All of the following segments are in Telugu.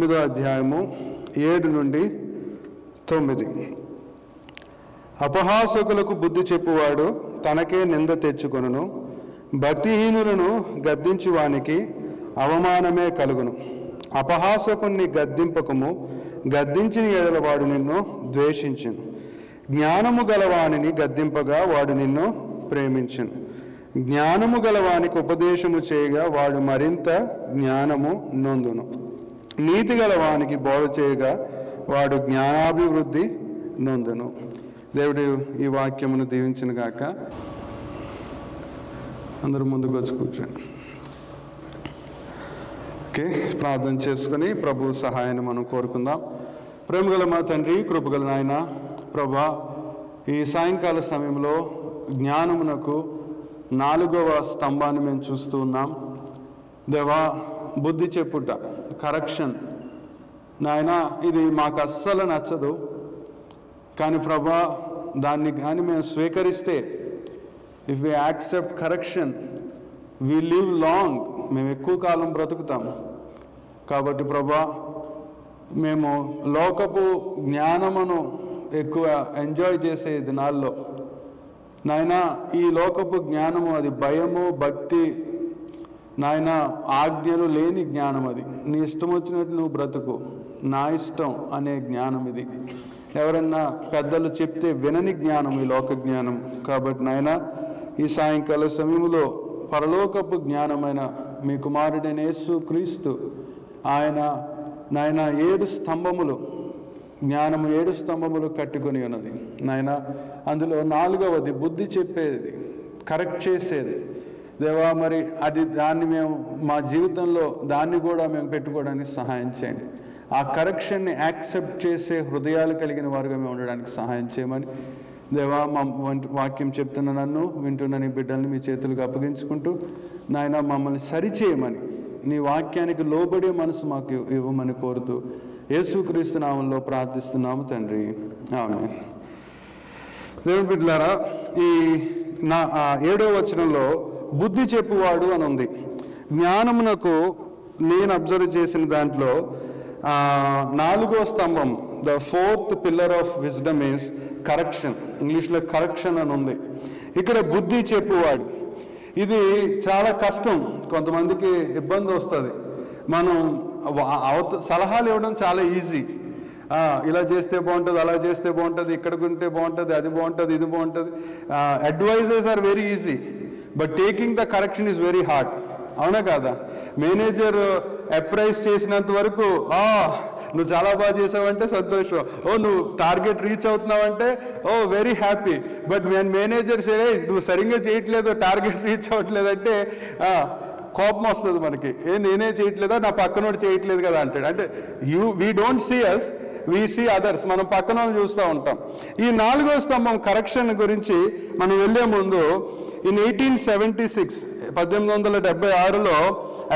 9వ అధ్యాయము 7 నుండి 9. అపహాసకులకు బుద్ధి చెప్పువాడు తనకే నింద తెచ్చుకొనును, భక్తిహీనులను గద్దించు వానికి అవమానమే కలుగును. అపహాసకుణ్ణి గద్దింపకము, గద్దించిన ఎడల వాడు నిన్ను ద్వేషించును. జ్ఞానము గలవానిని గద్దింపగా వాడు నిన్ను ప్రేమించును. జ్ఞానము గలవానికి ఉపదేశము చేయగా వాడు మరింత జ్ఞానము నొందును. నీతి గలవానికి బోధ చేయగా వాడు జ్ఞానాభివృద్ధి నొందును. దేవుడు ఈ వాక్యమును దీవించును గాక. అందరూ ముందుకు వచ్చి కూర్చోండి. ఓకే, ప్రార్థన చేసుకుని ప్రభు సహాయాన్ని మనం కోరుకుందాం. ప్రేమగల మా తండ్రి, కృపగల నాయన, ప్రభా, ఈ సాయంకాల సమయంలో జ్ఞానమునకు 4వ స్తంభాన్ని మేము చూస్తూ ఉన్నాం. దేవా, బుద్ధి చెప్పుట, కరెక్షన్ నాయన, ఇది మాకు అస్సలు నచ్చదు. కానీ ప్రభా, దాన్ని కానీ మేము స్వీకరిస్తే, if we accept correction, we live long, మేము ఎక్కువ కాలం బ్రతుకుతాము. కాబట్టి ప్రభా, మేము లోకపు జ్ఞానమును ఎక్కువ ఎంజాయ్ చేసే దినాల్లో నాయన, ఈ లోకపు జ్ఞానము అది భయము, భక్తి, నాయన ఆజ్ఞలు లేని జ్ఞానం. అది నీ ఇష్టం వచ్చినట్టు నువ్వు బ్రతుకు, నా ఇష్టం అనే జ్ఞానం ఇది. ఎవరన్నా పెద్దలు చెప్తే వినని జ్ఞానం ఈ లోక జ్ఞానం. కాబట్టి నాయన, ఈ సాయంకాల సమయంలో పరలోకపు జ్ఞానమైన మీ కుమారుడైన యేసు క్రీస్తు, ఆయన నాయన 7 స్తంభములు, జ్ఞానము 7 స్తంభములు కట్టుకొని ఉన్నది నాయన. అందులో 4వది బుద్ధి చెప్పేది, కరెక్ట్ చేసేది. దేవా, మరి అది దాన్ని మేము మా జీవితంలో దాన్ని కూడా మేము పెట్టుకోవడానికి సహాయం చేయండి. ఆ కరెక్షన్ని యాక్సెప్ట్ చేసే హృదయాలు కలిగిన వారుగా మేము ఉండడానికి సహాయం చేయమని దేవా, మా వాక్యం చెప్తున్న నన్ను వింటున్న నీ బిడ్డల్ని మీ చేతులకు అప్పగించుకుంటూ నాయన, మమ్మల్ని సరిచేయమని, నీ వాక్యానికి లోబడే మనసు మాకు ఇవ్వమని కోరుతూ యేసుక్రీస్తు నామంలో ప్రార్థిస్తున్నాము తండ్రి, ఆమేన్. దేవుని బిడ్డలారా, ఈ 7వ వచనంలో బుద్ధి చెప్పువాడు అని ఉంది. జ్ఞానమునకు నేను అబ్జర్వ్ చేసిన దాంట్లో 4వ స్తంభం, the 4th pillar of wisdom is correction. ఇంగ్లీష్లో కరెక్షన్ అని ఉంది. ఇక్కడ బుద్ధి చెప్పువాడు, ఇది చాలా కష్టం. కొంతమందికి ఇబ్బంది వస్తుంది. మనం సలహాలు ఇవ్వడం చాలా ఈజీ. ఇలా చేస్తే బాగుంటుంది, అలా చేస్తే బాగుంటుంది, ఇక్కడికి ఉంటే బాగుంటుంది, అది బాగుంటుంది, ఇది బాగుంటుంది. Advises are very easy, but taking the correction is very hard. అవునా కాదా? మేనేజర్ అప్రైజ్ చేసినంత వరకు నువ్వు చాలా బాగా చేసావంటే సంతోషం, నువ్వు టార్గెట్ రీచ్ అవుతున్నావంటే వెరీ హ్యాపీ. బట్ మేనేజర్ సరే నువ్వు సరిగ్గా చేయట్లేదు, టార్గెట్ రీచ్ అవ్వట్లేదంటే కోపం వస్తుంది మనకి. నేనే చేయట్లేదా, నా పక్కనోడు చేయట్లేదు కదా అంటాడు. అంటే we don't see us, we see others. మనం పక్కన వాళ్ళు చూస్తూ ఉంటాం. ఈ 4వ స్తంభం కరెక్షన్ గురించి మనం వెళ్ళే ముందు, ఇన్ 1876 1876లో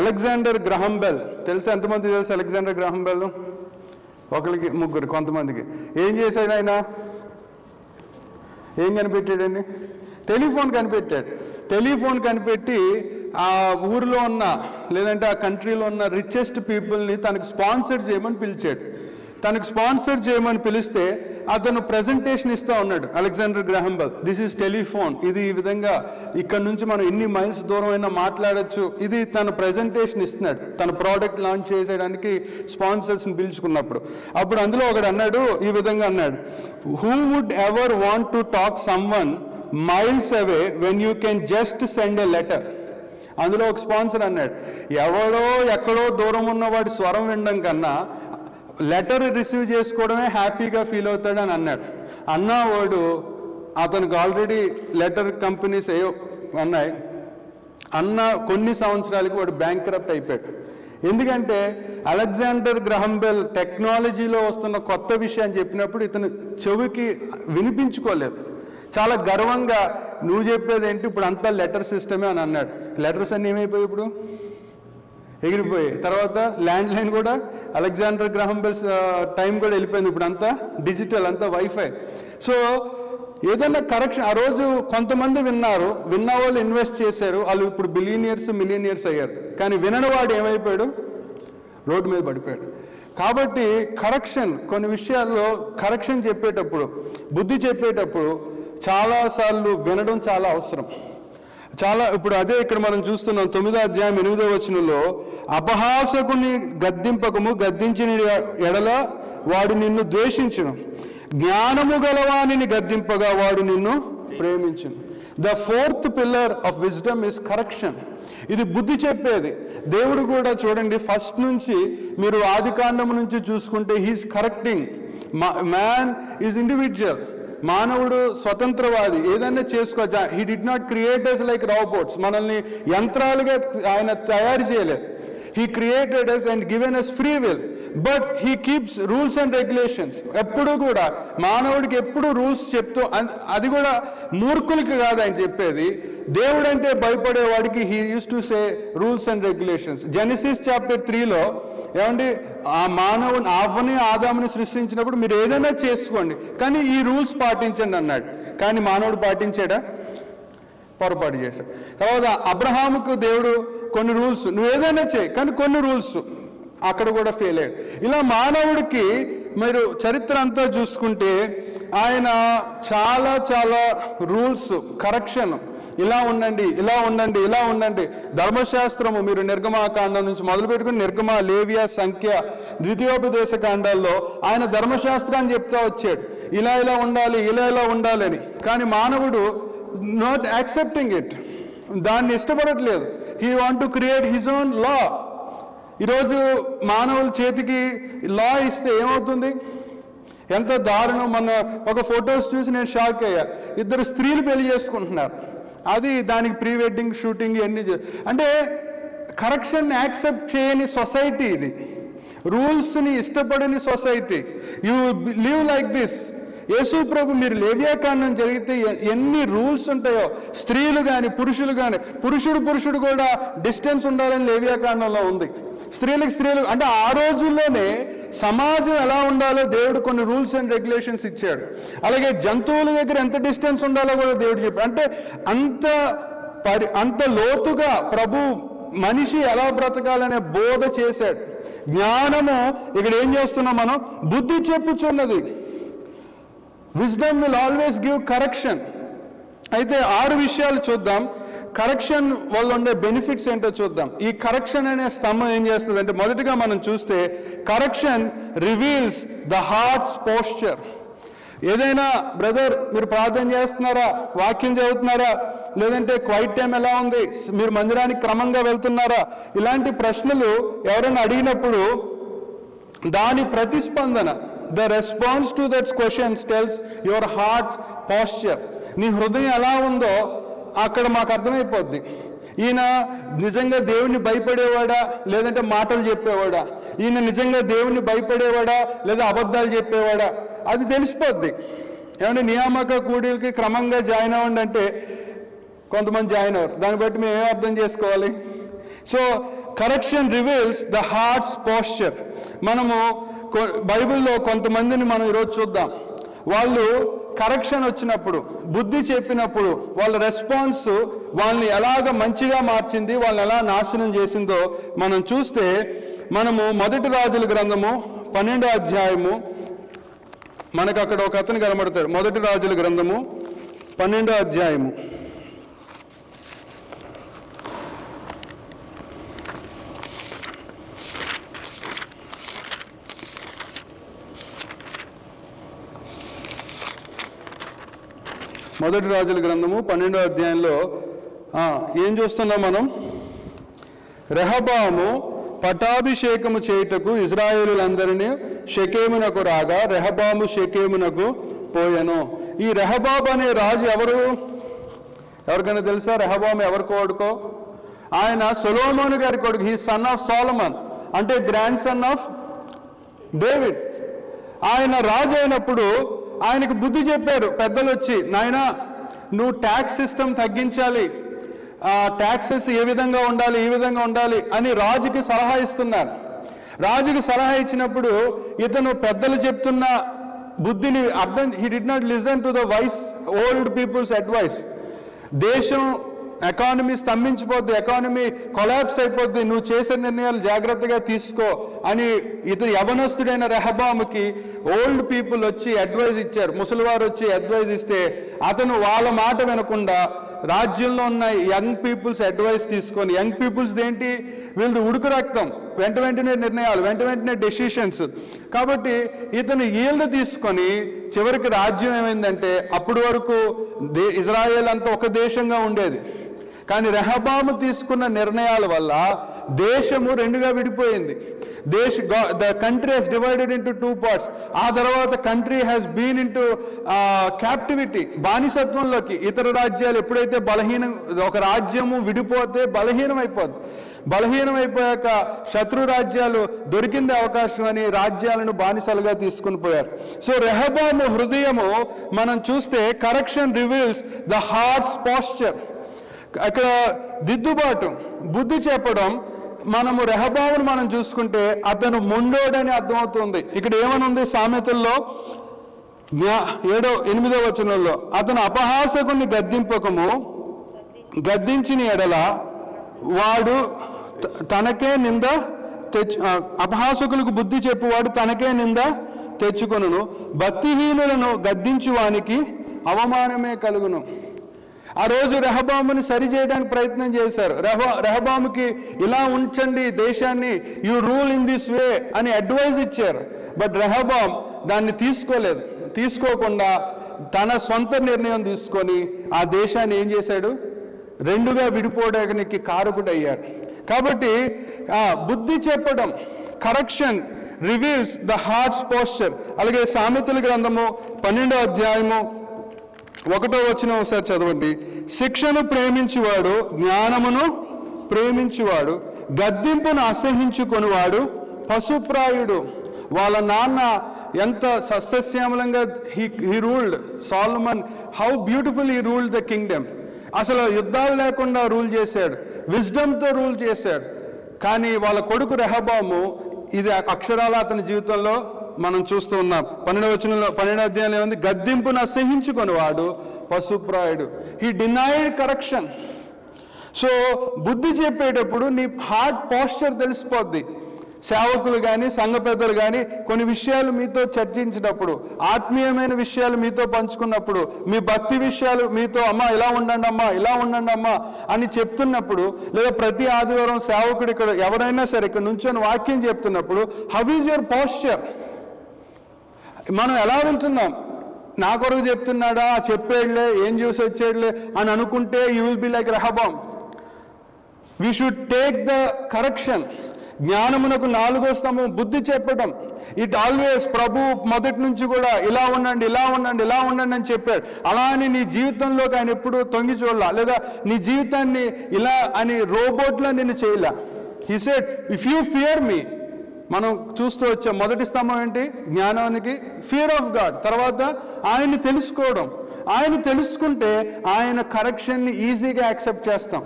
అలెగ్జాండర్ గ్రహం బెల్, తెలుసా? ఎంతమంది తెలుసు అలెగ్జాండర్ గ్రహం బెల్? ఒకరికి ముగ్గురు, కొంతమందికి. ఏం చేశాడు ఆయన? ఏం కనిపెట్టాడండి? టెలిఫోన్ కనిపెట్టాడు. టెలిఫోన్ కనిపెట్టి ఆ ఊరిలో ఉన్న, లేదంటే ఆ కంట్రీలో ఉన్న రిచెస్ట్ పీపుల్ని తనకు స్పాన్సర్ చేయమని పిలిచాడు. తనకు స్పాన్సర్ చేయమని పిలిస్తే అతను ప్రజెంటేషన్ ఇస్తూ ఉన్నాడు, Alexander Graham Bell. This is telephone, ఇది ఈ విధంగా ఇక్కడ నుంచి మనం ఎన్ని మైల్స్ దూరం అయినా మాట్లాడచ్చు. ఇది తన ప్రజెంటేషన్ ఇస్తున్నాడు, తన ప్రోడక్ట్ లాంచ్ చేసేయడానికి స్పాన్సర్స్ని పిలుచుకున్నప్పుడు. అప్పుడు అందులో ఒకడు అన్నాడు, ఈ విధంగా అన్నాడు, who would ever want to talk someone miles away when you can just send a letter. అందులో ఒక స్పాన్సర్ అన్నాడు, ఎవడో ఎక్కడో దూరం ఉన్నవాడి స్వరం వినడం కన్నా లెటర్ రిసీవ్ చేసుకోవడమే హ్యాపీగా ఫీల్ అవుతాడని అన్నాడు. అన్నవాడు, అతనికి ఆల్రెడీ లెటర్ కంపెనీస్ ఏవో ఉన్నాయి, కొన్ని సంవత్సరాలకి వాడు బ్యాంక్రప్ట్ అయిపోయాడు. ఎందుకంటే అలెగ్జాండర్ గ్రహం బెల్ టెక్నాలజీలో వస్తున్న కొత్త విషయాన్ని చెప్పినప్పుడు ఇతను చెవికి వినిపించుకోలేదు. చాలా గర్వంగా, నువ్వు చెప్పేది ఏంటి, ఇప్పుడు అంతా లెటర్ సిస్టమే అని అన్నాడు. లెటర్స్ అన్నీ ఏమైపోయాయి, ఇప్పుడు ఎగిరిపోయాయి. తర్వాత ల్యాండ్ లైన్ కూడా అలెగ్జాండర్ గ్రహం బెల్ టైం కూడా వెళ్ళిపోయింది. ఇప్పుడు అంతా డిజిటల్, అంతా వైఫై. సో ఏదైనా కరెక్షన్, ఆ రోజు కొంతమంది విన్నారు, విన్న వాళ్ళు ఇన్వెస్ట్ చేశారు, వాళ్ళు ఇప్పుడు బిలియనియర్స్ మిలియనియర్స్ అయ్యారు. కానీ వినని వాడు ఏమైపోయాడు? రోడ్డు మీద పడిపోయాడు. కాబట్టి కరెక్షన్, కొన్ని విషయాల్లో కరెక్షన్ చెప్పేటప్పుడు, బుద్ధి చెప్పేటప్పుడు చాలాసార్లు వినడం చాలా అవసరం. ఇప్పుడు అదే ఇక్కడ మనం చూస్తున్నాం 9వ అధ్యాయం 8వ వచనంలో, అపహాసకుని గద్దింపకము, గద్దించిన ఎడల వాడు నిన్ను ద్వేషించును, జ్ఞానము గలవానిని గద్దింపగా వాడు నిన్ను ప్రేమించును. The 4th pillar of wisdom is correction. ఇది బుద్ధి చెప్పేది. దేవుడు కూడా చూడండి, ఫస్ట్ నుంచి మీరు ఆదికాండం నుంచి చూసుకుంటే he's correcting. Man is individual. మానవుడు స్వతంత్రవాది, ఏదైనా చేసుకోవచ్చు. He did not create us like robots. మనల్ని యంత్రాలుగా ఆయన తయారు చేయలేదు. He created us and given us free will, but he keeps rules and regulations. ఎప్పుడు కూడా మానవుడికి ఎప్పుడు రూల్స్ చెప్తూ, అది కూడా మూర్ఖులకి కాదు ఆయన చెప్పేది, దేవుడంటే భయపడేవాడికి he used to say rules and regulations. Genesis chapter 3లో ఏమండి, ఆ మానవుని అవ్వని ఆదాముని సృష్టించినప్పుడు మీరు ఏదైనా చేసుకోండి కానీ ఈ రూల్స్ పాటించండి అన్నాడు. కానీ మానవుడు పాటించాడా? పొరపాటు చేశాడు. తర్వాత అబ్రహాముకు దేవుడు కొన్ని రూల్స్, నువ్వు ఏదైనా చేయి కానీ కొన్ని రూల్స్, అక్కడ కూడా ఫెయిల్ అయ్యాడు. ఇలా మానవుడికి మీరు చరిత్ర అంతా చూసుకుంటే ఆయన చాలా చాలా రూల్స్, కరెక్షన్, ఇలా ఉండండి, ఇలా ఉండండి, ఇలా ఉండండి. ధర్మశాస్త్రము మీరు నిర్గమాకాండం నుంచి మొదలు పెట్టుకుని నిర్గమ, లేవియా, సంఖ్య, ద్వితీయోపదేశ కాండాల్లో ఆయన ధర్మశాస్త్రాన్ని చెప్తా వచ్చాడు, ఇలా ఇలా ఉండాలి, ఇలా ఇలా ఉండాలి అని. కానీ మానవుడు నాట్ యాక్సెప్టింగ్ ఇట్, దాన్ని ఇష్టపడట్లేదు. He want to create his own law. ఈరోజు మానవుల చేతికి లా ఇస్తే ఏమవుతుంది? ఎంత దారుణం. మన ఒక ఫొటోస్ చూసి నేను షాక్ అయ్యా. 2 స్త్రీలు పెళ్లి చేసుకుంటున్నారు, అది దానికి ప్రీ వెడ్డింగ్ షూటింగ్ ఇవన్నీ. అంటే కరెక్షన్ యాక్సెప్ట్ చేయని సొసైటీ ఇది, రూల్స్ని ఇష్టపడని society. You live like this. Yesu ప్రభు, మీరు లేవ్యాకాండం జరిగితే ఎన్ని రూల్స్ ఉంటాయో, స్త్రీలు కానీ పురుషులు కానీ, పురుషుడు కూడా డిస్టెన్స్ ఉండాలని లేవ్యాకాండంలో ఉంది. స్త్రీలు అంటే ఆ రోజుల్లోనే సమాజం ఎలా ఉండాలో దేవుడు కొన్ని రూల్స్ అండ్ రెగ్యులేషన్స్ ఇచ్చాడు. అలాగే జంతువుల దగ్గర ఎంత డిస్టెన్స్ ఉండాలో కూడా దేవుడు చెప్పాడు. అంటే అంత లోతుగా ప్రభు మనిషి ఎలా బ్రతకాలనే బోధ చేశాడు. జ్ఞానము ఇక్కడ ఏం చేస్తున్నాం మనం? బుద్ధి చెప్పుచున్నది. Wisdom will always give correction. అయితే 6 విషయాలు చూద్దాం. కరెక్షన్ వల్ల ఉండే బెనిఫిట్స్ ఏంటో చూద్దాం. ఈ కరెక్షన్ అనే స్తంభం ఏం చేస్తుంది అంటే, మొదటిగా మనం చూస్తే correction reveals the hearts posture. ఏదైనా బ్రదర్ మీరు ప్రార్థన చేస్తున్నారా, వాక్యం చదువుతున్నారా, లేదంటే క్వైట్ టైం ఎలా ఉంది, మీరు మందిరానికి క్రమంగా వెళ్తున్నారా, ఇలాంటి ప్రశ్నలు ఎవరైనా అడిగినప్పుడు దాని ప్రతిస్పందన, the response to that questions tells your hearts posture. నీ హృదయం ఎలా ఉందో అక్కడ మాకు అర్థమైపోద్ది. ఈయన నిజంగా దేవుణ్ణి భయపడేవాడా లేదంటే మాటలు చెప్పేవాడా, ఈయన నిజంగా దేవుణ్ణి భయపడేవాడా లేదా అబద్ధాలు చెప్పేవాడా, అది తెలిసిపోద్ది. ఏమంటే నియామక కూడీలకి క్రమంగా జాయిన్ అవ్వండి అంటే కొంతమంది జాయిన్ అవ్వరు, దాన్ని బట్టి మేము ఏం అర్థం చేసుకోవాలి? So correction reveals the hearts posture. మనము బైబిల్లో కొంతమందిని మనం ఈరోజు చూద్దాం. వాళ్ళు కరెక్షన్ వచ్చినప్పుడు, బుద్ధి చెప్పినప్పుడు వాళ్ళ రెస్పాన్స్ వాళ్ళని ఎలాగ మంచిగా మార్చింది, వాళ్ళని ఎలా నాశనం చేసిందో మనం చూస్తే, మనము 1 రాజుల గ్రంథము 12వ అధ్యాయము, మనకు అక్కడ ఒక అతను కనబడతాడు. 1 రాజుల గ్రంథము 12వ అధ్యాయము 1 రాజుల గ్రంథము 12వ అధ్యాయంలో ఏం చూస్తున్నాం మనం? రెహబాము పటాభిషేకము చేయుటకు ఇశ్రాయేలులందరినీ షెకెమునకు రాగా రెహబాము షెకెమునకు పోయెను. ఈ రెహబాబు అనే రాజు ఎవరికైనా తెలుసా? రెహబాము ఎవరి కొడుకో? ఆయన సొలొమోను గారి కొడుకు. హీ సన్ ఆఫ్ సోలమన్, అంటే గ్రాండ్ సన్ ఆఫ్ డేవిడ్. ఆయన రాజు అయినప్పుడు ఆయనకు బుద్ధి చెప్పారు పెద్దలు వచ్చి, నాయనా నువ్వు ట్యాక్స్ సిస్టమ్ తగ్గించాలి, ట్యాక్సెస్ ఏ విధంగా ఉండాలి, ఈ విధంగా ఉండాలి అని రాజుకి సలహా ఇస్తున్నారు. రాజుకి సలహా ఇచ్చినప్పుడు ఇతను పెద్దలు చెప్తున్న బుద్ధిని అర్థం, he did not listen to the wise old people's advice. దేశం ఎకానమీ స్తంభించిపోద్ది, ఎకానమీ కొలాప్స్ అయిపోద్ది, నువ్వు చేసే నిర్ణయాలు జాగ్రత్తగా తీసుకో అని ఇతను యవనస్తుడైన రెహబాముకి ఓల్డ్ పీపుల్ వచ్చి అడ్వైజ్ ఇచ్చారు. ముసలివారు వచ్చి అడ్వైజ్ ఇస్తే అతను వాళ్ళ మాట వినకుండా రాజ్యంలో ఉన్న యంగ్ పీపుల్స్ అడ్వైస్ తీసుకొని, యంగ్ పీపుల్స్ ఏంటి, వీళ్ళది ఉడుకు రక్తం, వెంటనే నిర్ణయాలు, వెంటనే డెసిషన్స్. కాబట్టి ఇతను ఈల్డ్ తీసుకొని చివరికి రాజ్యం ఏమైందంటే, అప్పటి వరకు ఇజ్రాయేల్ అంతా ఒక దేశంగా ఉండేది, కానీ రెహబాము తీసుకున్న నిర్ణయాల వల్ల దేశము రెండుగా విడిపోయింది. The country has divided into 2 parts. ఆ తర్వాత country has been into captivity, బానిసత్వంలోకి. ఇతర రాజ్యాలు ఎప్పుడైతే ఒక రాజ్యము విడిపోతే బలహీనం అయిపోయాక శత్రు రాజ్యాలు దొరికింది అవకాశం అని రాజ్యాలను బానిసలుగా తీసుకుని పోయారు. సో రెహబాము హృదయము మనం చూస్తే correction reveals the hearts posture. అక్కడ దిద్దుబాటు, బుద్ధి చెప్పడం. మనము రెహబామును మనం చూసుకుంటే అతను మొండోడని అర్థమవుతుంది. ఇక్కడ ఏమనుంది సామెతల్లో 8వ వచనంలో, అతను అపహాసకుని గద్దింపకము, గద్దించిన ఎడల వాడు తనకే నింద అపహాసకులకు బుద్ధి చెప్పువాడు తనకే నింద తెచ్చుకొనును, భక్తిహీనులను గద్దించువానికి అవమానమే కలుగును. ఆ రోజు రెహబాముని సరిచేయడానికి ప్రయత్నం చేశారు. రెహబాముకి ఇలా ఉంచండి దేశాన్ని, you rule in this way అని అడ్వైజ్ ఇచ్చారు. బట్ రెహబామ్ దాన్ని తీసుకోకుండా తన సొంత నిర్ణయం తీసుకొని ఆ దేశాన్ని ఏం చేశాడు, రెండుగా విడిపోవడానికి కారకుడయ్యారు. కాబట్టి బుద్ధి చెప్పడం, correction reveals the hearts posture. అలాగే సామెతల గ్రంథము 12వ అధ్యాయము 1వ వచనం ఒకసారి చదవండి. శిక్షను ప్రేమించువాడు జ్ఞానమును ప్రేమించువాడు, గద్దింపును అసహించుకొనివాడు పశుప్రాయుడు. వాళ్ళ నాన్న ఎంత సస్యశ్యామలంగా he ruled, Solomon, how beautiful he ruled the Kingdom. అసలు యుద్ధాలు లేకుండా రూల్ చేశాడు, విజ్డమ్తో రూల్ చేశాడు. కానీ వాళ్ళ కొడుకు రెహబాము, ఇది అక్షరాల అతని జీవితంలో మనం చూస్తూ ఉన్నాం. 12వ అధ్యాయంలో ఏముంది, గద్దింపును అసహించుకొని వాడు పశుప్రాయుడు. He denied correction. సో బుద్ధి చెప్పేటప్పుడు నీ హార్ట్ పోస్చర్ తెలిసిపోద్ది. సేవకులు కానీ సంఘ పెద్దలు కానీ కొన్ని విషయాలు మీతో చర్చించినప్పుడు, ఆత్మీయమైన విషయాలు మీతో పంచుకున్నప్పుడు, మీ భక్తి విషయాలు మీతో అమ్మా ఇలా ఉండండి అమ్మా అని చెప్తున్నప్పుడు, లేదా ప్రతి ఆదివారం సేవకుడు ఇక్కడ ఎవరైనా సరే ఇక్కడ నుంచొని వాక్యం చెప్తున్నప్పుడు, హౌ ఈజ్ యువర్ పోస్చర్? మనం ఎలా వింటున్నాం? నా కొరకు చెప్తున్నాడా, చెప్పేడులే, ఏం చూసి వచ్చేడులే అని అనుకుంటే you will be like Rehoboam. We should take the correction. జ్ఞానమునకు 4వ స్తంభం బుద్ధి చెప్పడం. ఇట్ ఆల్వేస్, ప్రభు మొదటి నుంచి కూడా ఇలా ఉండండి అని చెప్పాడు. అలా అని నీ జీవితంలోకి ఆయన ఎప్పుడు తొంగి చూడాల, లేదా నీ జీవితాన్ని ఇలా అని రోబోట్లా నిన్ను చేయలే. He said if you fear me. మనం చూస్తూ వచ్చాం, మొదటి స్తంభం ఏంటి? జ్ఞానానికి ఫియర్ ఆఫ్ గాడ్. తర్వాత ఆయన్ని తెలుసుకోవడం. ఆయన తెలుసుకుంటే ఆయన కరెక్షన్ని ఈజీగా యాక్సెప్ట్ చేస్తాం.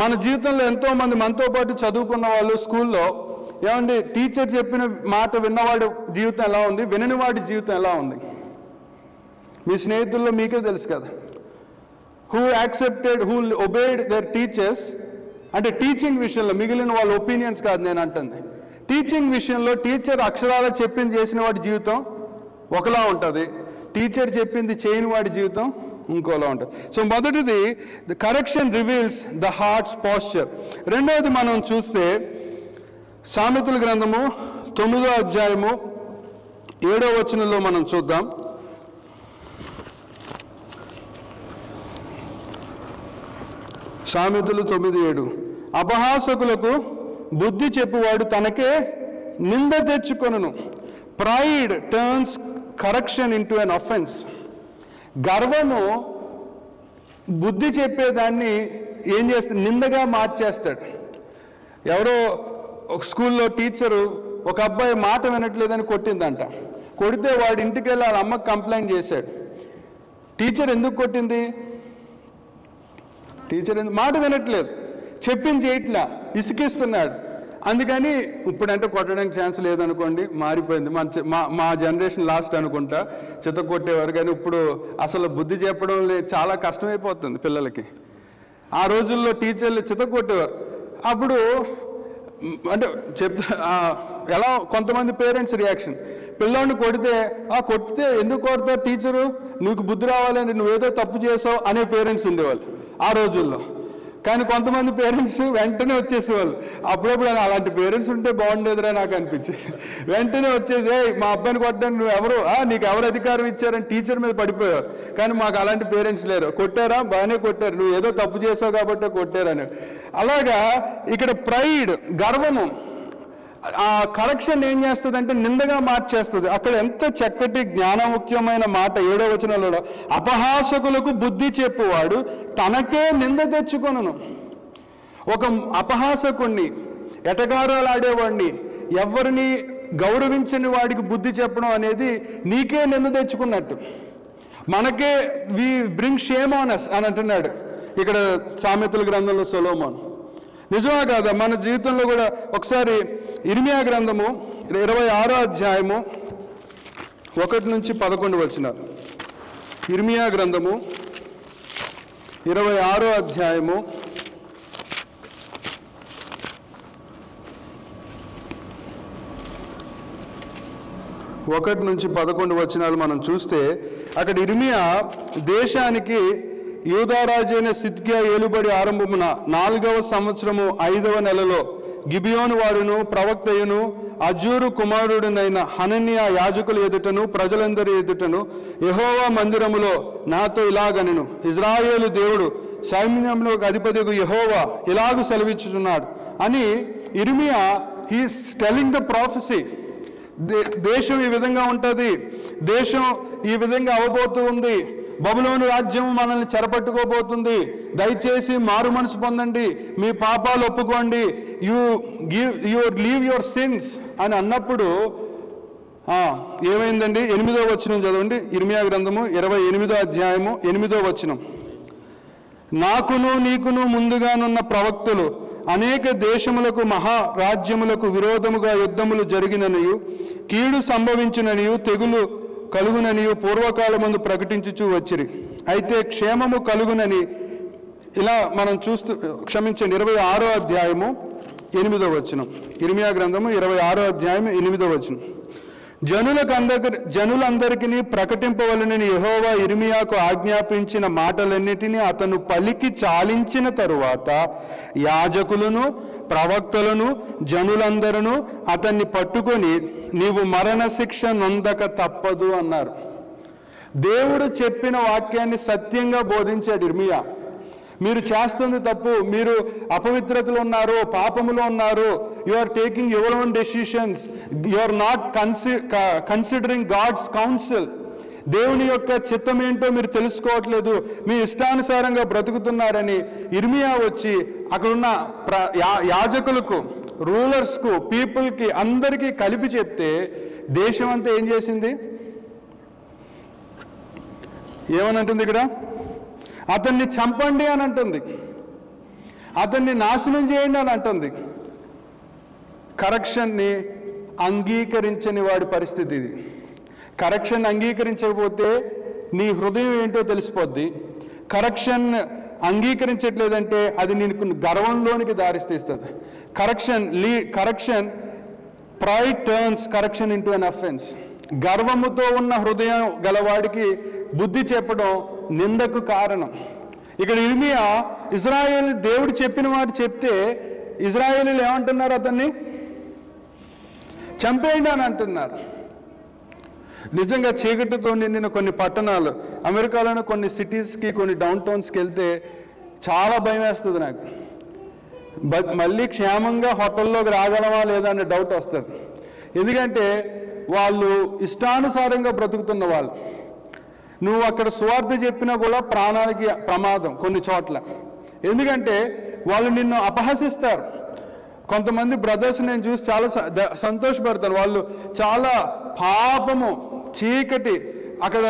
మన జీవితంలో ఎంతోమంది మనతో పాటు చదువుకున్న వాళ్ళు స్కూల్లో, ఏమండి టీచర్ చెప్పిన మాట విన్నవాడి జీవితం ఎలా ఉంది, వినని వాడి జీవితం ఎలా ఉంది? మీ స్నేహితుల్లో మీకే తెలుసు కదా. హూ ఒబేడ్ దేర్ టీచర్స్, అంటే టీచింగ్ విషయంలో, మిగిలిన వాళ్ళ ఒపీనియన్స్ కాదు నేను అంటుంది. టీచింగ్ విషయంలో టీచర్ అక్షరాలు చెప్పింది చేసిన వాడి జీవితం ఒకలా ఉంటుంది, టీచర్ చెప్పింది చేయని వాడి జీవితం ఇంకోలా ఉంటుంది. సో మొదటిది the correction reveals the hearts posture. రెండవది మనం చూస్తే సామెతల గ్రంథము 9వ అధ్యాయము 7వ వచనంలో మనం చూద్దాం. సామెతలు 9:7, అపహాసకులకు బుద్ధి చెప్పువాడు తనకే నింద తెచ్చుకొనును, pride turns correction into an offence. గర్వము బుద్ధి చెప్పేదాన్ని ఏం చేస్తుంది, నిందగా మార్చేస్తాడు. ఎవరో ఒక స్కూల్లో టీచరు ఒక అబ్బాయి మాట వినట్లేదని కొట్టిందంట. కొడితే వాడి ఇంటికి వెళ్ళి వాళ్ళ అమ్మకి కంప్లైంట్ చేశాడు. టీచర్ ఎందుకు కొట్టింది? టీచర్ మాట వినట్లేదు, చెప్పింది చేయట్లా, ఇసుకిస్తున్నాడు. అందుకని ఇప్పుడంటే కొట్టడానికి ఛాన్స్ లేదనుకోండి, మారిపోయింది. మా జనరేషన్ లాస్ట్ అనుకుంటా చిత్త కొట్టేవారు, కానీ ఇప్పుడు అసలు బుద్ధి చెప్పడం చాలా కష్టమైపోతుంది పిల్లలకి. ఆ రోజుల్లో టీచర్లు చిత్త కొట్టేవారు. అప్పుడు అంటే ఎలా కొంతమంది పేరెంట్స్ రియాక్షన్, పిల్లోడిని కొడితే ఎందుకు కొడతారు టీచరు, నీకు బుద్ధి రావాలని నువ్వేదో తప్పు చేసావు అనే పేరెంట్స్ ఉండేవాళ్ళు ఆ రోజుల్లో. కానీ కొంతమంది పేరెంట్స్ వెంటనే వచ్చేసేవాళ్ళు. అప్పుడప్పుడు అలాంటి పేరెంట్స్ ఉంటే బాగుండేదిరా నాకు అనిపించింది. వెంటనే వచ్చేసి మా అబ్బాయిని కొట్టడానికి నువ్వు ఎవరు, నీకు ఎవరు అధికారం ఇచ్చారని టీచర్ మీద పడిపోయారు. కానీ మాకు అలాంటి పేరెంట్స్ లేరు. కొట్టారా, బాగానే కొట్టారు, నువ్వు ఏదో తప్పు చేసావు కాబట్టి కొట్టారని. అలాగా ఇక్కడ ప్రైడ్, గర్వము, ఆ కరెక్షన్ ఏం చేస్తుంది అంటే నిందగా మార్చేస్తుంది. అక్కడ ఎంత చక్కటి జ్ఞానముఖ్యమైన మాట 7వ వచనంలో, అపహాసకులకు బుద్ధి చెప్పువాడు తనకే నింద తెచ్చుకొనును. ఒక అపహాసకుణ్ణి, ఎటగారాలాడేవాడిని, ఎవరిని గౌరవించని వాడికి బుద్ధి చెప్పడం అనేది నీకే నింద తెచ్చుకున్నట్టు. మనకే we bring shame on us అని అంటున్నాడు ఇక్కడ సామెతల గ్రంథంలో సొలొమోన్. నిజమా కాదా? మన జీవితంలో కూడా ఒకసారి ఇర్మియా గ్రంథము 26వ అధ్యాయము 1-11 వచనాలు. ఇర్మియా గ్రంథము 26వ అధ్యాయము 1-11 వచనాలు మనం చూస్తే, అక్కడ ఇర్మియా దేశానికి యూదారాజైన సిద్కియా ఏలుబడి ఆరంభమున 4వ సంవత్సరము 5వ నెలలో గిబియోను వారును ప్రవక్తయును అజూరు కుమారుడునైన హనన్యా యాజకుల ఎదుటను ప్రజలందరి ఎదుటను యెహోవా మందిరములో నాతో ఇలాగనెను, ఇజ్రాయేలు దేవుడు సైన్యంలో అధిపతికు యెహోవా ఇలాగు సెలవిచ్చుచున్నాడు అని ఇర్మియా హీస్ టెల్లింగ్ ద ప్రాఫెసీ. దేశం ఈ విధంగా ఉంటుంది, దేశం ఈ విధంగా అవబోతూ ఉంది, బబులోను రాజ్యం మనల్ని చెరపట్టుకోబోతుంది, దయచేసి మారు మనసు పొందండి, మీ పాపాలు ఒప్పుకోండి, లీవ్ యువర్ సిన్స్ అని అన్నప్పుడు ఏమైందండి? 8వ వచనం చదవండి. ఇర్మియా గ్రంథము 28వ అధ్యాయము 8వ వచనం. నాకును నీకును ముందుగానున్న ప్రవక్తలు అనేక దేశములకు మహారాజ్యములకు విరోధముగా యుద్ధములు జరిగిననియు కీడు సంభవించుననియు తెగులు కలుగుననియు పూర్వకాలమందు ప్రకటించుచూ వచ్చిరి. అయితే క్షేమము కలుగునని ఇలా మనం క్షమించండి 26వ అధ్యాయము 8వ వచనం. ఇర్మియా గ్రంథము 26వ అధ్యాయం 8వ వచనం. జనులందరికీ ప్రకటింపవలనని యెహోవా ఇర్మియాకు ఆజ్ఞాపించిన మాటలన్నిటినీ అతను పలికి చాలించిన తరువాత యాజకులను ప్రవక్తలను జనులందరూ అతన్ని పట్టుకొని నీవు మరణశిక్ష నొందక తప్పదు అన్నారు. దేవుడు చెప్పిన వాక్యాన్ని సత్యంగా బోధించాడు ఇర్మియా. మీరు చేస్తుంది తప్పు, మీరు అపవిత్రతలో ఉన్నారు, పాపములో ఉన్నారు, you are taking your own decisions, you are not considering God's counsel. దేవుని యొక్క చిత్తం ఏంటో మీరు తెలుసుకోవట్లేదు, మీ ఇష్టానుసారంగా బ్రతుకుతున్నారని ఇర్మియా వచ్చి అక్కడున్న యాజకులకు, రూలర్స్కు, పీపుల్కి అందరికీ కలిపి చెప్తే దేశం అంతా ఏం చేసింది? ఏమనంటుంది ఇక్కడ? అతన్ని చంపండి అని అంటుంది, అతన్ని నాశనం చేయండి అని అంటుంది. కరెక్షన్ని అంగీకరించని వాడి పరిస్థితి ఇది. కరెక్షన్ అంగీకరించకపోతే నీ హృదయం ఏంటో తెలిసిపోద్ది. కరెక్షన్ అంగీకరించట్లేదంటే అది నీకు గర్వంలోనికి దారిస్తీస్తుంది. Correction pride turns correction into an offence. గర్వముతో ఉన్న హృదయం గలవాడికి బుద్ధి చెప్పడం నిందకు కారణం. ఇక్కడ ఇర్మియా ఇజ్రాయేల్ దేవుడు చెప్పిన వాడు చెప్తే ఇజ్రాయేలీలు ఏమంటున్నారు? అతన్ని చంపేయండి అని అంటున్నారు. నిజంగా చీకటితో నిండిన కొన్ని పట్టణాలు, అమెరికాలోని కొన్ని సిటీస్కి, కొన్ని డౌన్ టౌన్స్కి వెళ్తే చాలా భయం వేస్తుంది నాకు. మళ్ళీ క్షేమంగా హోటల్లోకి రాగలమా లేదా అనే డౌట్ వస్తుంది. ఎందుకంటే వాళ్ళు ఇష్టానుసారంగా బ్రతుకుతున్న వాళ్ళు. నువ్వు అక్కడ సువార్త చెప్పినా కూడా ప్రాణానికి ప్రమాదం కొన్ని చోట్ల. ఎందుకంటే వాళ్ళు నిన్ను అపహసిస్తారు. కొంతమంది బ్రదర్స్ నేను చూసి చాలా సంతోషపడతాను. వాళ్ళు చాలా పాపము, చీకటి, అక్కడ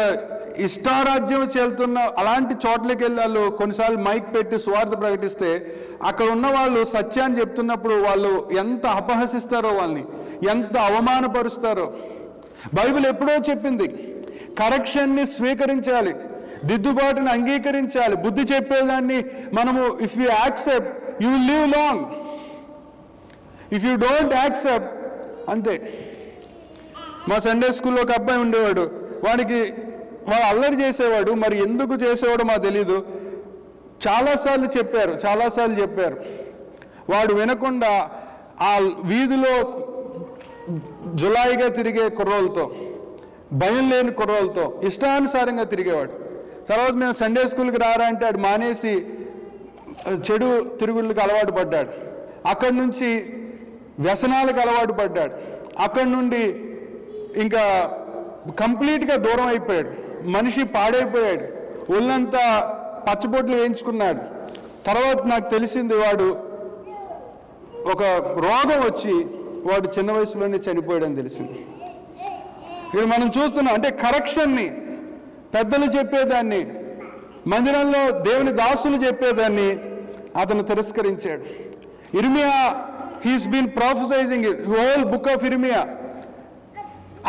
ఇష్టారాజ్యం చేలుతున్న అలాంటి చోట్లకి వెళ్ళి వాళ్ళు కొన్నిసార్లు మైక్ పెట్టి సువార్త ప్రకటిస్తే అక్కడ ఉన్న వాళ్ళు సత్యాన్ని చెప్తున్నప్పుడు వాళ్ళు ఎంత అపహసిస్తారో, వాళ్ళని ఎంత అవమానపరుస్తారో. బైబిల్ ఎప్పుడో చెప్పింది, కరెక్షన్ని స్వీకరించాలి, దిద్దుబాటుని అంగీకరించాలి. బుద్ధి చెప్పేదాన్ని మనము if you accept you will live long, if you don't accept అంతే. మా సండే స్కూల్లో ఒక అబ్బాయి ఉండేవాడు, వాడు అల్లరి చేసేవాడు, మరి ఎందుకు చేసేవాడో మాకు తెలీదు. చాలాసార్లు చెప్పారు, వాడు వినకుండా ఆ వీధిలో జులాయిగా తిరిగే కుర్రోళ్ళతో, భయం లేని కుర్రోళ్ళతో ఇష్టానుసారంగా తిరిగేవాడు. తర్వాత మేము సండే స్కూల్కి రారా అంటే ఆడు మానేసి చెడు తిరుగుళ్ళకి అలవాటు పడ్డాడు. అక్కడి నుంచి వ్యసనాలకు అలవాటు పడ్డాడు. అక్కడి నుండి ఇంకా కంప్లీట్గా దూరం అయిపోయాడు. మనిషి పాడైపోయాడు, ఒళ్ళంతా పచ్చబొట్లు వేయించుకున్నాడు. తర్వాత నాకు తెలిసింది వాడు ఒక రోగం వచ్చి వాడు చిన్న వయసులోనే చనిపోయాడని తెలిసింది. ఇది మనం చూస్తున్నాం. అంటే కరెక్షన్ని, పెద్దలు చెప్పేదాన్ని, మందిరంలో దేవుని దాసులు చెప్పేదాన్ని అతను తిరస్కరించాడు. Irmiya, he's been prophesizing whole book of Irmiya,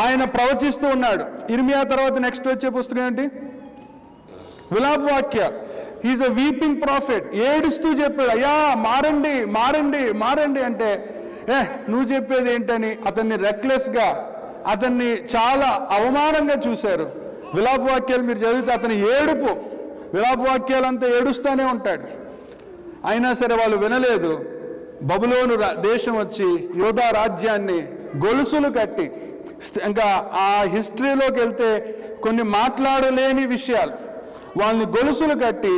ఆయన ప్రవచిస్తూ ఉన్నాడు. ఇర్మియా తర్వాత నెక్స్ట్ వచ్చే పుస్తకం ఏంటి? విలాప వాక్య. He's a weeping profit. ఏడుస్తూ చెప్పాడు, అయ్యా మారండి మారండి మారండి అంటే, నువ్వు చెప్పేది ఏంటని అతన్ని రెక్లెస్గా, అతన్ని చాలా అవమానంగా చూశారు. విలాప వాక్యాలు మీరు చదివితే అతని ఏడుపు, విలాప వాక్యాలంతా ఏడుస్తూనే ఉంటాడు. అయినా సరే వాళ్ళు వినలేదు. బబులోను దేశం వచ్చి యోధా రాజ్యాన్ని గొలుసులు కట్టి, ఇంకా ఆ హిస్టరీలోకి వెళ్తే కొన్ని మాట్లాడలేని విషయాలు, వాళ్ళని గొలుసులు కట్టి,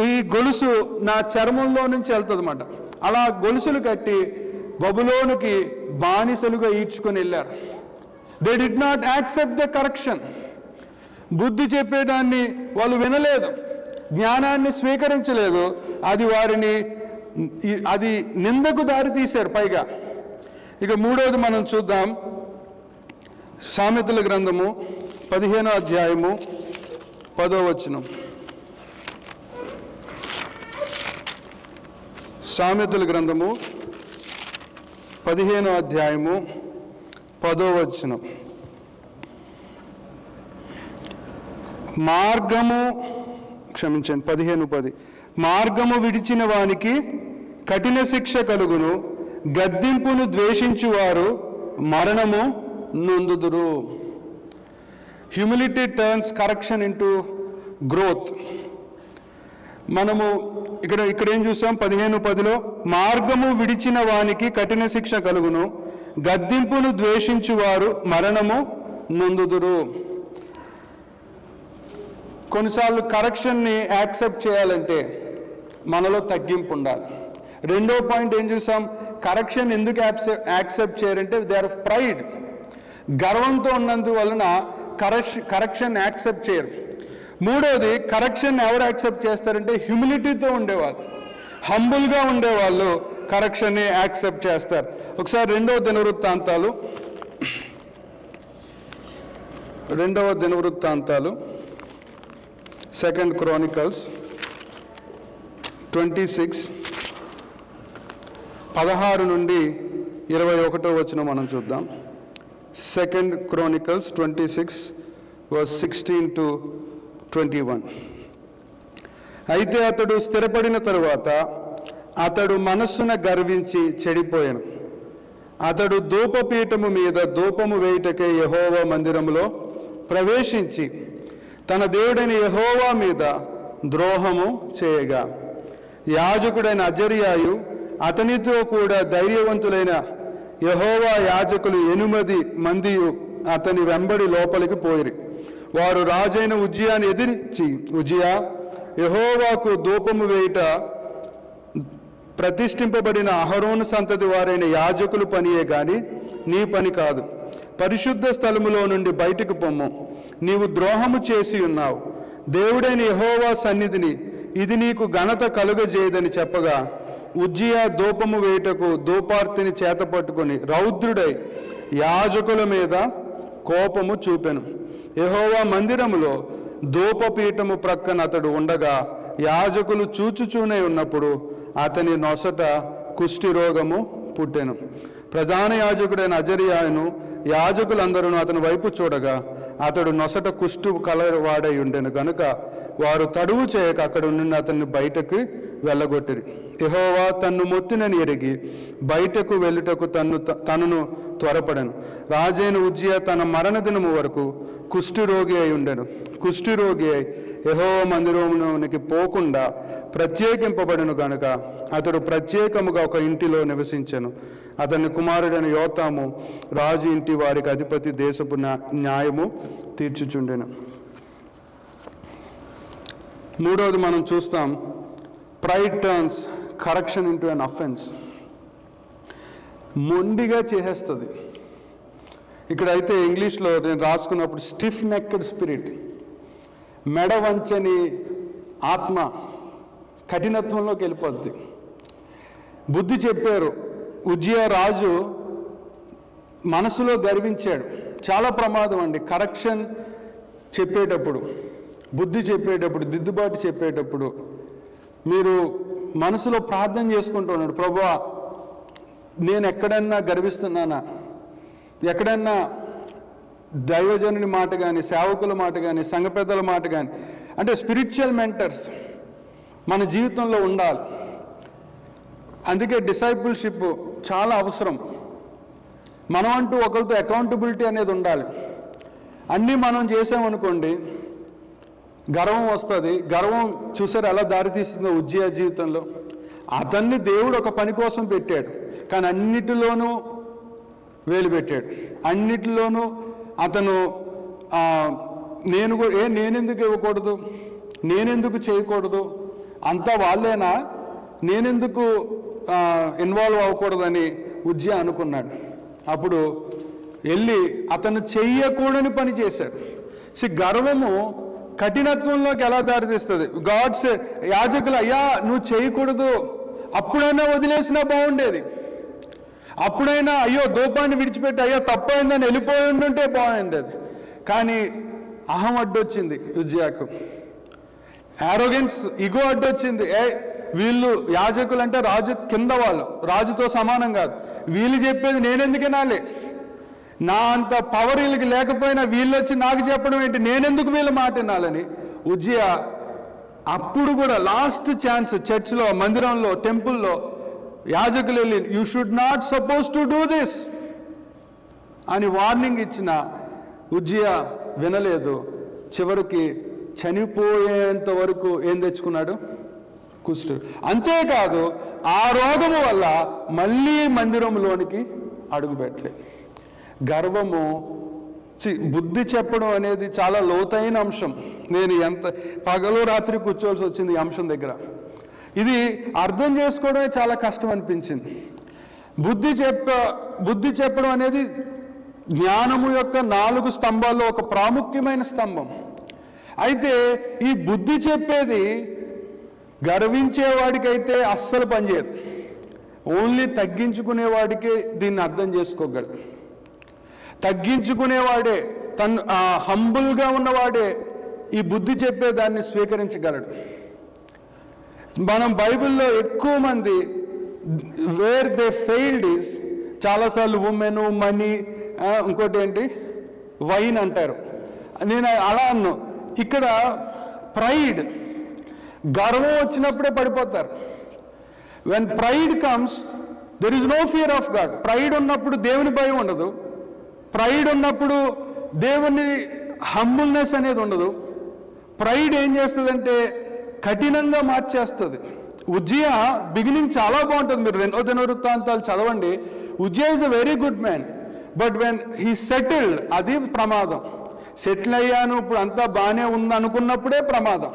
ఈ గొలుసు నా చర్మంలో నుంచి వెళ్తుంది అన్నమాట, అలా గొలుసులు కట్టి బబులోనుకి బానిసలుగా ఈడ్చుకొని వెళ్ళారు. They did not accept the correction. బుద్ధి చెప్పేదాన్ని వాళ్ళు వినలేదు, జ్ఞానాన్ని స్వీకరించలేదు. అది నిందకు దారి తీశారు పైగా. ఇక మూడోది మనం చూద్దాం. సామెతల గ్రంథము 15వ అధ్యాయము 10వ వచనం. సామెతల గ్రంథము 15వ అధ్యాయము 10వ వచనం. క్షమించండి, 15:10. మార్గము విడిచిన వానికి కఠిన శిక్ష కలుగును, గద్దింపును ద్వేషించువారు మరణము నొందుదురు. Humility turns correction into growth. మనము ఇక్కడ ఏం చూసాం? 15:10లో మార్గము విడిచిన వానికి కఠిన శిక్ష కలుగును, గద్దింపును ద్వేషించువారు మరణము నొందుదురు. కొన్నిసార్లు కరెక్షన్ని యాక్సెప్ట్ చేయాలంటే మనలో తగ్గింపు ఉండాలి. రెండో పాయింట్ ఏం చూసాం? కరెక్షన్ ఎందుకు యాక్సెప్ట్ చేయరంటే దే ఆర్ ప్రైడ్. గర్వంతో ఉన్నందువలన కరెక్షన్ యాక్సెప్ట్ చేయరు. మూడోది, కరెక్షన్ ఎవరు యాక్సెప్ట్ చేస్తారంటే హ్యూమిలిటీతో ఉండేవాళ్ళు, హంబుల్గా ఉండేవాళ్ళు కరెక్షన్ని యాక్సెప్ట్ చేస్తారు. ఒకసారి 2వ దినవృత్తాంతాలు 2 Chronicles 26 16 నుండి 21వ వచనం మనం చూద్దాం. 2 Chronicles 26 verse 16 to 21. అయితే అతడు స్థిరపడిన తరువాత అతడు మనస్సున గర్వించి చెడిపోయాను. అతడు ధూపపీఠము మీద ధూపము వేయుటకై యెహోవా మందిరములో ప్రవేశించి తన దేవుడైన యెహోవా మీద ద్రోహము చేయగా, యాజకుడైన అజర్యాయు అతనితో కూడా ధైర్యవంతులైన యెహోవా యాజకులు 8 మందియు అతని వెంబడి లోపలికి పోయిరి. వారు రాజైన ఉజ్జియాను ఎదిరించి, ఉజ్జియా, యెహోవాకు ధూపము వేయుట ప్రతిష్ఠింపబడిన అహరోను సంతతి వారైన యాజకులు పనియే గాని నీ పని కాదు. పరిశుద్ధ స్థలములో నుండి బయటకు పొమ్ము, నీవు ద్రోహము చేసి ఉన్నావు. దేవుడైన యెహోవా సన్నిధిని ఇది నీకు ఘనత కలుగజేయదని చెప్పగా, ఉజ్జియా ధూపము వేయుటకు ధూపార్తిని చేత పట్టుకొని రౌద్రుడై యాజకుల మీద కోపము చూపెను. యెహోవా మందిరములో ధూపపీఠము ప్రక్కన అతడు ఉండగా యాజకులు చూచుచూనే ఉన్నప్పుడు అతని నొసట కుష్టి రోగము పుట్టెను. ప్రధాన యాజకుడైన అజర్యాను యాజకులందరూ అతని వైపు చూడగా అతడు నొసట కుష్టు కలవాడై ఉండెను కనుక వారు తడువు చేయక అక్కడ నుండి అతన్ని బయటకు వెళ్ళగొట్టిరి. యెహోవా తన్ను మొత్తినని ఎరిగి బయటకు వెళ్ళుటకు తనను త్వరపడను. రాజైన ఉజ్జియా తన మరణ దినము వరకు కుష్ఠరోగి అయి ఉండెను. కుష్ఠరోగి అయి యెహోవా మందిరములోనికి పోకుండా ప్రత్యేకింపబడెను గనుక అతడు ప్రత్యేకముగా ఒక ఇంటిలో నివసించెను. అతని కుమారుడైన యోతాము రాజు ఇంటి వారికి అధిపతి దేశపు న్యాయము తీర్చుచుండెను. మూడవది మనం చూస్తాం, pride turns correction into an offence. మొండిగా చేసేస్తుంది. ఇక్కడైతే ఇంగ్లీష్లో నేను రాసుకున్నప్పుడు స్టిఫ్ నెక్డ్ స్పిరిట్, మెడ వంచని ఆత్మ కఠినత్వంలోకి వెళ్ళిపోద్ది. బుద్ధి చెప్పారు. ఉజ్జియా రాజు మనసులో గర్వించాడు. చాలా ప్రమాదం అండి కరెక్షన్ చెప్పేటప్పుడు, బుద్ధి చెప్పేటప్పుడు, దిద్దుబాటు చెప్పేటప్పుడు మీరు మనసులో ప్రార్థన చేసుకుంటూ ఉన్నాడు, ప్రభువా నేను ఎక్కడన్నా గర్విస్తున్నానా, ఎక్కడన్నా దైవజనుని మాట కానీ, సేవకుల మాట కానీ, సంఘ పెద్దల మాట కానీ, అంటే స్పిరిచువల్ మెంటర్స్ మన జీవితంలో ఉండాలి. అందుకే డిసైపుల్షిప్ చాలా అవసరం. మనం అంటూ ఒకరితో అకౌంటబిలిటీ అనేది ఉండాలి. అన్నీ మనం చేసామనుకోండి గర్వం వస్తుంది. గర్వం చూసారు ఎలా దారితీస్తుందో ఉజ్జియా జీవితంలో. అతన్ని దేవుడు ఒక పని కోసం పెట్టాడు, కానీ అన్నిటిలోనూ వేలు పెట్టాడు. అన్నిటిలోనూ అతను నేనెందుకు ఇవ్వకూడదు, నేనెందుకు చేయకూడదు, అంతా వాళ్ళేనా, నేనెందుకు ఇన్వాల్వ్ అవ్వకూడదని ఉజ్జియా అనుకున్నాడు. అప్పుడు వెళ్ళి అతను చెయ్యకూడని పని చేశాడు. గర్వము కఠినత్వంలోకి ఎలా దారితీస్తుంది. గాడ్స్ యాజకులు, అయ్యా నువ్వు చేయకూడదు, అప్పుడైనా వదిలేసినా బాగుండేది, అప్పుడైనా అయ్యో ధూపాన్ని విడిచిపెట్టి అయ్యో తప్పైందని వెళ్ళిపోయి ఉండుంటే బాగుండేది. కానీ అహం అడ్డొచ్చింది ఉజ్జియాకు, యారోగెన్స్, ఇగో అడ్డొచ్చింది. వీళ్ళు యాజకులు అంటే రాజు కింద వాళ్ళు, రాజుతో సమానం కాదు, వీళ్ళు చెప్పేది నేనెందుకు వినాలి, నా అంత పవర్ వీళ్ళకి లేకపోయినా వీళ్ళు వచ్చి నాకు చెప్పడం ఏంటి, నేనెందుకు వీళ్ళ మాట వినాలని ఉజ్జియా అప్పుడు కూడా లాస్ట్ ఛాన్స్ చర్చ్లో, మందిరంలో, టెంపుల్లో యాజకులు వెళ్ళి you should not suppose to do this అని వార్నింగ్ ఇచ్చిన ఉజ్జియా వినలేదు. చివరికి చనిపోయేంత వరకు ఏం తెచ్చుకున్నాడు, కుష్టు. అంతేకాదు ఆ రోగము వల్ల మళ్ళీ మందిరంలోనికి అడుగుపెట్టలేదు. గర్వము, బుద్ధి చెప్పడం అనేది చాలా లోతైన అంశం. నేను ఎంత పగలు రాత్రి కూర్చోవలసి వచ్చింది ఈ అంశం దగ్గర. ఇది అర్థం చేసుకోవడమే చాలా కష్టం అనిపించింది. బుద్ధి చెప్పడం అనేది జ్ఞానము యొక్క 4 స్తంభాల్లో ఒక ప్రాముఖ్యమైన స్తంభం. అయితే ఈ బుద్ధి చెప్పేది గర్వించేవాడికైతే అస్సలు పనిచేయదు. ఓన్లీ తగ్గించుకునేవాడికే దీన్ని అర్థం చేసుకోగలడు. తగ్గించుకునేవాడే, హంబుల్గా ఉన్నవాడే ఈ బుద్ధి చెప్పేదాన్ని స్వీకరించగలడు. మనం బైబిల్లో ఎక్కువ మంది వేర్ దే ఫెయిల్డ్ ఈజ్, చాలాసార్లు ఉమెన్, మనీ, ఇంకోటి ఏంటి వైన్ అంటారు. నేను అలా అన్ను. ఇక్కడ ప్రైడ్, గర్వం వచ్చినప్పుడే పడిపోతారు. When pride comes there is no fear of God. Pride ఉన్నప్పుడు దేవుని భయం ఉండదు. ప్రైడ్ ఉన్నప్పుడు దేవుని హంబుల్నెస్ అనేది ఉండదు. ప్రైడ్ ఏం చేస్తుందంటే కఠినంగా మార్చేస్తుంది. ఉజ్జియా బిగినింగ్ చాలా బాగుంటుంది. మీరు 2వ దినవృత్తాంతాలు చదవండి. Uzziah is a very good man, but when he settled, అది ప్రమాదం. సెటిల్ అయ్యాను, ఇప్పుడు అంతా బాగానే ఉంది అనుకున్నప్పుడే ప్రమాదం.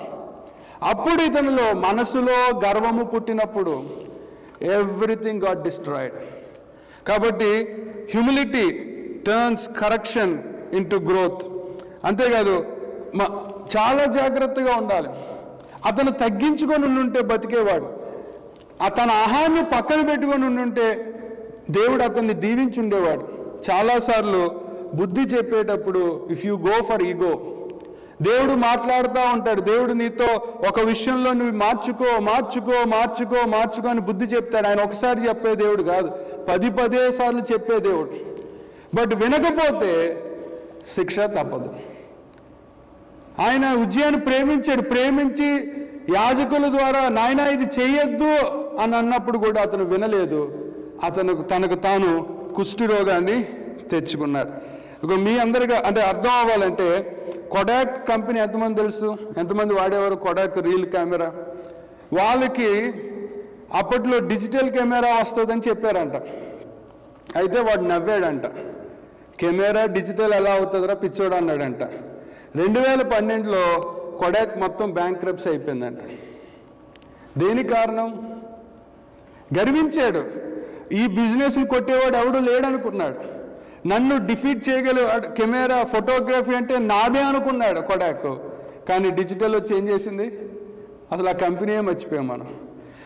అప్పుడు ఇతనిలో మనసులో గర్వము పుట్టినప్పుడు ఎవ్రీథింగ్ గాట్ డిస్ట్రాయిడ్. కాబట్టి humility turns correction into growth. అంతేకాదు చాలా జాగ్రత్తగా ఉండాలి. అతను తగ్గించుకొని ఉండుంటే బతికేవాడు. తన ఆహాన్ని పక్కన పెట్టుకొని ఉండుంటే దేవుడు అతన్ని దీవించుండేవాడు. చాలాసార్లు బుద్ధి చెప్పేటప్పుడు if you go for ego, దేవుడు మాట్లాడుతూ ఉంటాడు. దేవుడు నీతో ఒక విషయంలో నువ్వు మార్చుకో మార్చుకో మార్చుకో మార్చుకో అని బుద్ధి చెప్తాడు. ఆయన ఒకసారి చెప్పే దేవుడు కాదు, 10 సార్లు చెప్పే దేవుడు. బట్ వినకపోతే శిక్ష తప్పదు. ఆయన ఉజ్జయాన్ని ప్రేమించాడు. ప్రేమించి యాజకుల ద్వారా నాయనా ఇది చేయొద్దు అని అన్నప్పుడు కూడా అతను వినలేదు. తనకు తాను కుష్టి రోగాన్ని తెచ్చుకున్నాడు. ఇక మీ అందరిగా అంటే అర్థం అవ్వాలంటే, కొడాక్ కంపెనీ ఎంతమంది తెలుసు? ఎంతమంది వాడేవారు కొడాక్ రీల్ కెమెరా? వాళ్ళకి అప్పట్లో డిజిటల్ కెమెరా వస్తుందని చెప్పారంట. అయితే వాడు నవ్వాడంట. కెమెరా డిజిటల్ ఎలా అవుతుందిరా పిచ్చోడు అన్నాడంట. 2012లో కొడాక్ మొత్తం బ్యాంక్రప్సీ అయిపోయిందంట. దేని కారణం? గర్వించాడు. ఈ బిజినెస్ని కొట్టేవాడు ఎవడు లేడనుకున్నాడు. నన్ను డిఫీట్ చేయగల కెమెరా ఫోటోగ్రఫీ అంటే నాదే అనుకున్నాడు కొడాక్. కానీ డిజిటల్ వచ్చి ఏం చేసింది? అసలు ఆ కంపెనీయే మర్చిపోయాం మనం.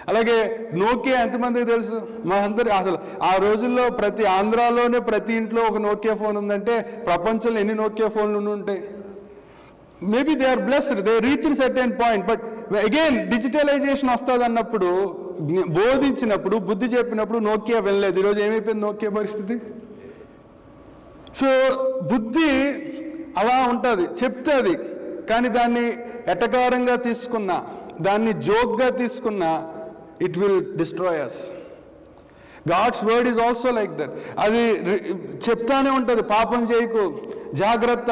అలాగే నోకియా ఎంతమందికి తెలుసు? మా అందరి అసలు ఆ రోజుల్లో ప్రతి ఆంధ్రాలోనే ప్రతి ఇంట్లో ఒక నోకియా ఫోన్ ఉందంటే ప్రపంచంలో ఎన్ని నోకియా ఫోన్లు ఉంటాయి? Maybe they are blessed, they reach certain point. But again digitalization వస్తుంది అన్నప్పుడు, బోధించినప్పుడు, బుద్ధి చెప్పినప్పుడు నోకియా వెళ్ళలేదు. ఈరోజు ఏమైపోయింది నోకియా పరిస్థితి? సో బుద్ధి అలా ఉంటుంది, చెప్తుంది. కానీ దాన్ని ఎటకారంగా తీసుకున్నా, దాన్ని జోక్గా తీసుకున్నా, it will destroy us. God's word is also like that. అది చెప్తానే ఉంటుంది, పాపం చేయకు, జాగ్రత్త,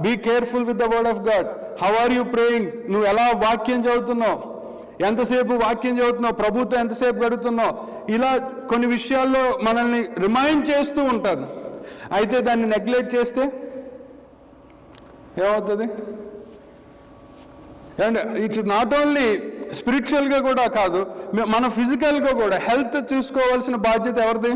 be careful with the word of God. How are you praying? నువ్వు ఎలా వాక్యం చదువుతున్నావు, ఎంతసేపు వాక్యం చదువుతున్నావు, ప్రభుత్వం ఎంతసేపు గడుపుతున్నావు, ఇలా కొన్ని విషయాల్లో మనల్ని రిమైండ్ చేస్తూ ఉంటుంది. అయితే దాన్ని నెగ్లెక్ట్ చేస్తే ఏమవుతుంది? అండ్ ఇట్స్ నాట్ ఓన్లీ స్పిరిచువల్గా కూడా కాదు, మన ఫిజికల్గా కూడా హెల్త్ చూసుకోవాల్సిన బాధ్యత ఎవరిది?